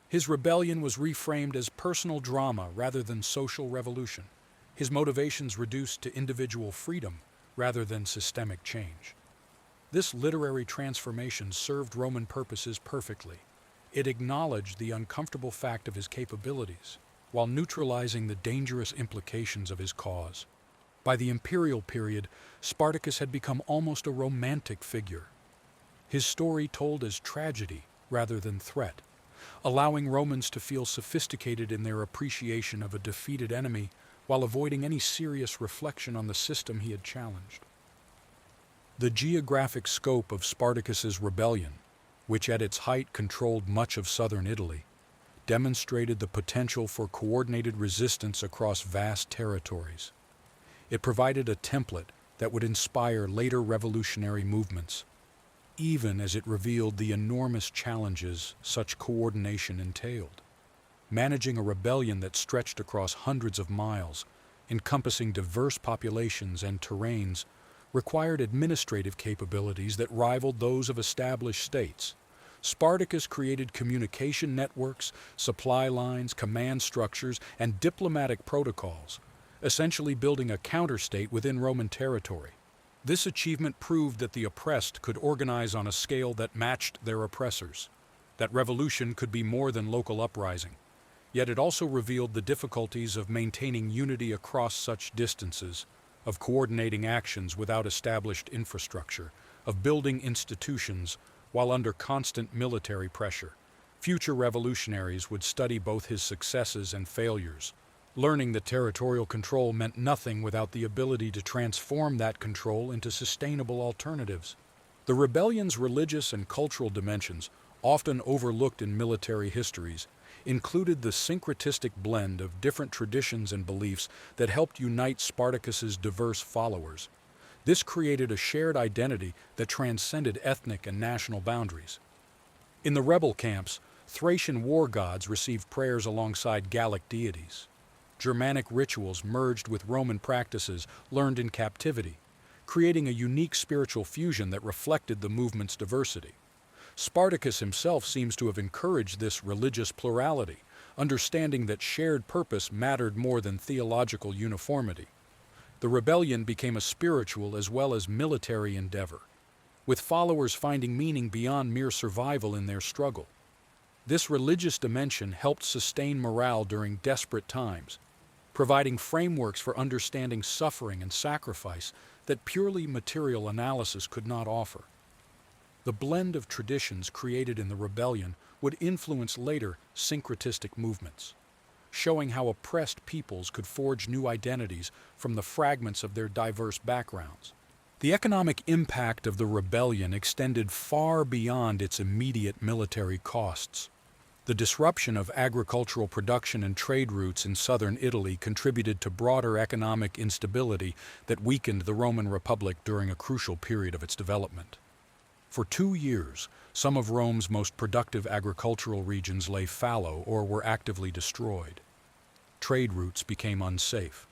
His rebellion was reframed as personal drama rather than social revolution, his motivations reduced to individual freedom rather than systemic change. This literary transformation served Roman purposes perfectly. It acknowledged the uncomfortable fact of his capabilities, while neutralizing the dangerous implications of his cause. By the imperial period, Spartacus had become almost a romantic figure. His story told as tragedy rather than threat, allowing Romans to feel sophisticated in their appreciation of a defeated enemy while avoiding any serious reflection on the system he had challenged. The geographic scope of Spartacus's rebellion, which at its height controlled much of southern Italy, demonstrated the potential for coordinated resistance across vast territories. It provided a template that would inspire later revolutionary movements, even as it revealed the enormous challenges such coordination entailed. Managing a rebellion that stretched across hundreds of miles, encompassing diverse populations and terrains, required administrative capabilities that rivaled those of established states. Spartacus created communication networks, supply lines, command structures, and diplomatic protocols, essentially building a counter-state within Roman territory. This achievement proved that the oppressed could organize on a scale that matched their oppressors, that revolution could be more than local uprising. Yet it also revealed the difficulties of maintaining unity across such distances, of coordinating actions without established infrastructure, of building institutions while under constant military pressure. Future revolutionaries would study both his successes and failures, learning that territorial control meant nothing without the ability to transform that control into sustainable alternatives. The rebellion's religious and cultural dimensions, often overlooked in military histories, included the syncretistic blend of different traditions and beliefs that helped unite Spartacus's diverse followers. This created a shared identity that transcended ethnic and national boundaries. In the rebel camps, Thracian war gods received prayers alongside Gallic deities. Germanic rituals merged with Roman practices learned in captivity, creating a unique spiritual fusion that reflected the movement's diversity. Spartacus himself seems to have encouraged this religious plurality, understanding that shared purpose mattered more than theological uniformity. The rebellion became a spiritual as well as military endeavor, with followers finding meaning beyond mere survival in their struggle. This religious dimension helped sustain morale during desperate times, providing frameworks for understanding suffering and sacrifice that purely material analysis could not offer. The blend of traditions created in the rebellion would influence later syncretistic movements, showing how oppressed peoples could forge new identities from the fragments of their diverse backgrounds. The economic impact of the rebellion extended far beyond its immediate military costs. The disruption of agricultural production and trade routes in southern Italy contributed to broader economic instability that weakened the Roman Republic during a crucial period of its development. For 2 years, some of Rome's most productive agricultural regions lay fallow or were actively destroyed. Trade routes became unsafe,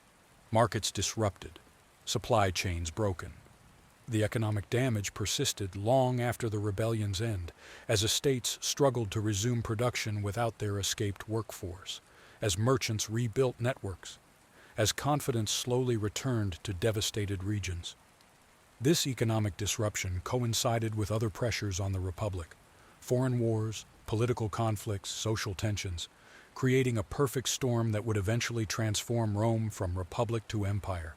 markets disrupted, supply chains broken. The economic damage persisted long after the rebellion's end, as estates struggled to resume production without their escaped workforce, as merchants rebuilt networks, as confidence slowly returned to devastated regions. This economic disruption coincided with other pressures on the Republic: foreign wars, political conflicts, social tensions, creating a perfect storm that would eventually transform Rome from republic to empire.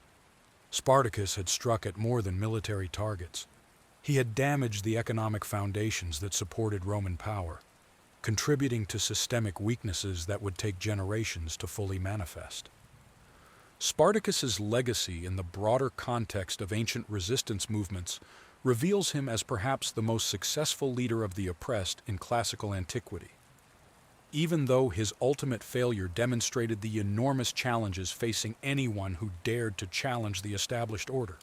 Spartacus had struck at more than military targets. He had damaged the economic foundations that supported Roman power. contributing to systemic weaknesses that would take generations to fully manifest. Spartacus's legacy in the broader context of ancient resistance movements reveals him as perhaps the most successful leader of the oppressed in classical antiquity. Even though his ultimate failure demonstrated the enormous challenges facing anyone who dared to challenge the established order.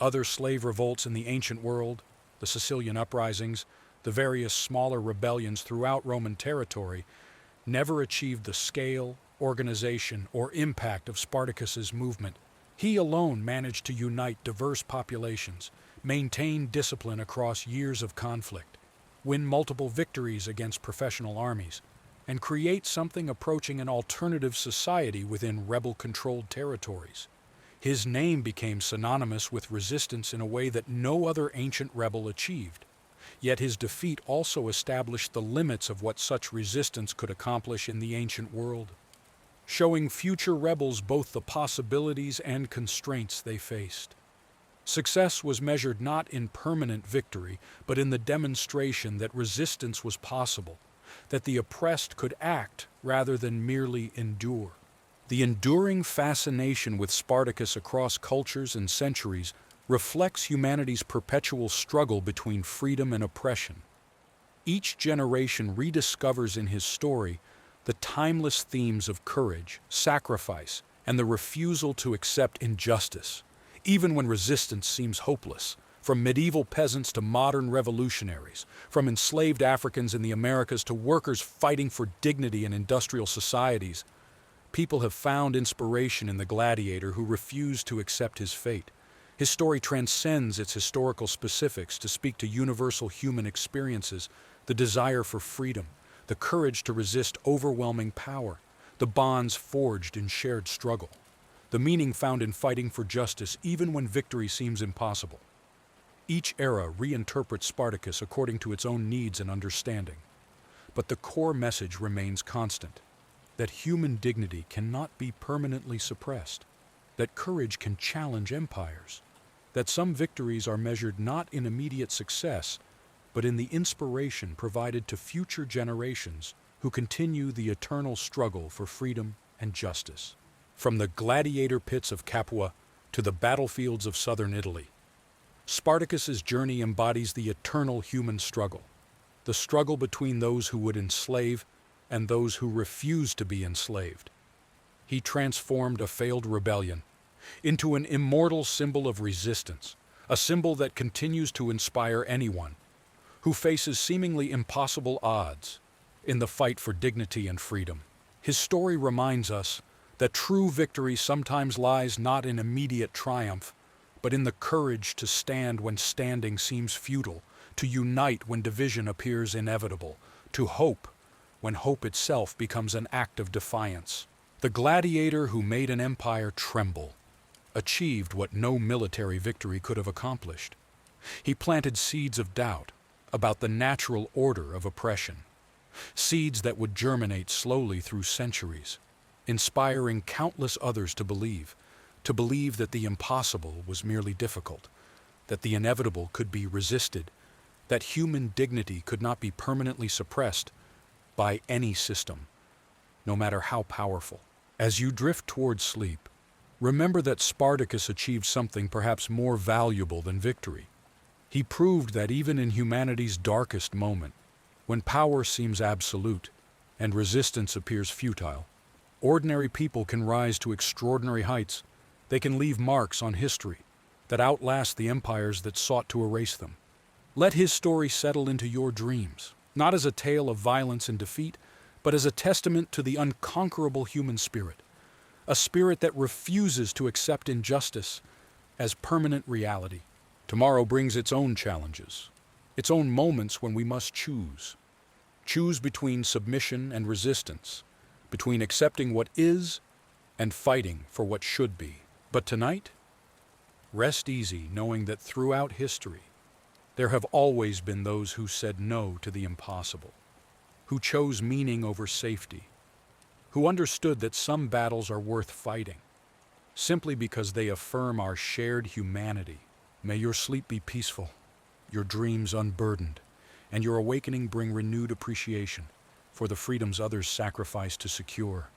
Other slave revolts in the ancient world, the Sicilian uprisings, the various smaller rebellions throughout Roman territory, never achieved the scale, organization, or impact of Spartacus's movement. He alone managed to unite diverse populations, maintain discipline across years of conflict, win multiple victories against professional armies, and create something approaching an alternative society within rebel-controlled territories. His name became synonymous with resistance in a way that no other ancient rebel achieved. Yet his defeat also established the limits of what such resistance could accomplish in the ancient world, showing future rebels both the possibilities and constraints they faced. Success was measured not in permanent victory, but in the demonstration that resistance was possible, that the oppressed could act rather than merely endure. The enduring fascination with Spartacus across cultures and centuries reflects humanity's perpetual struggle between freedom and oppression. Each generation rediscovers in his story the timeless themes of courage, sacrifice, and the refusal to accept injustice, even when resistance seems hopeless. From medieval peasants to modern revolutionaries, from enslaved Africans in the Americas to workers fighting for dignity in industrial societies, people have found inspiration in the gladiator who refused to accept his fate. His story transcends its historical specifics to speak to universal human experiences, the desire for freedom, the courage to resist overwhelming power, the bonds forged in shared struggle, the meaning found in fighting for justice even when victory seems impossible. Each era reinterprets Spartacus according to its own needs and understanding, but the core message remains constant, that human dignity cannot be permanently suppressed, that courage can challenge empires, that some victories are measured not in immediate success, but in the inspiration provided to future generations who continue the eternal struggle for freedom and justice. From the gladiator pits of Capua to the battlefields of southern Italy, Spartacus's journey embodies the eternal human struggle, the struggle between those who would enslave and those who refused to be enslaved. He transformed a failed rebellion into an immortal symbol of resistance, a symbol that continues to inspire anyone who faces seemingly impossible odds in the fight for dignity and freedom. His story reminds us that true victory sometimes lies not in immediate triumph, but in the courage to stand when standing seems futile, to unite when division appears inevitable, to hope when hope itself becomes an act of defiance. The gladiator who made an empire tremble achieved what no military victory could have accomplished. He planted seeds of doubt about the natural order of oppression, seeds that would germinate slowly through centuries, inspiring countless others to believe that the impossible was merely difficult, that the inevitable could be resisted, that human dignity could not be permanently suppressed by any system, no matter how powerful. As you drift toward sleep, remember that Spartacus achieved something perhaps more valuable than victory. He proved that even in humanity's darkest moment, when power seems absolute and resistance appears futile, ordinary people can rise to extraordinary heights. They can leave marks on history that outlast the empires that sought to erase them. Let his story settle into your dreams, not as a tale of violence and defeat, but as a testament to the unconquerable human spirit, a spirit that refuses to accept injustice as permanent reality. Tomorrow brings its own challenges, its own moments when we must choose. Choose between submission and resistance, between accepting what is and fighting for what should be. But tonight, rest easy knowing that throughout history, there have always been those who said no to the impossible, who chose meaning over safety, who understood that some battles are worth fighting, simply because they affirm our shared humanity. May your sleep be peaceful, your dreams unburdened, and your awakening bring renewed appreciation for the freedoms others sacrificed to secure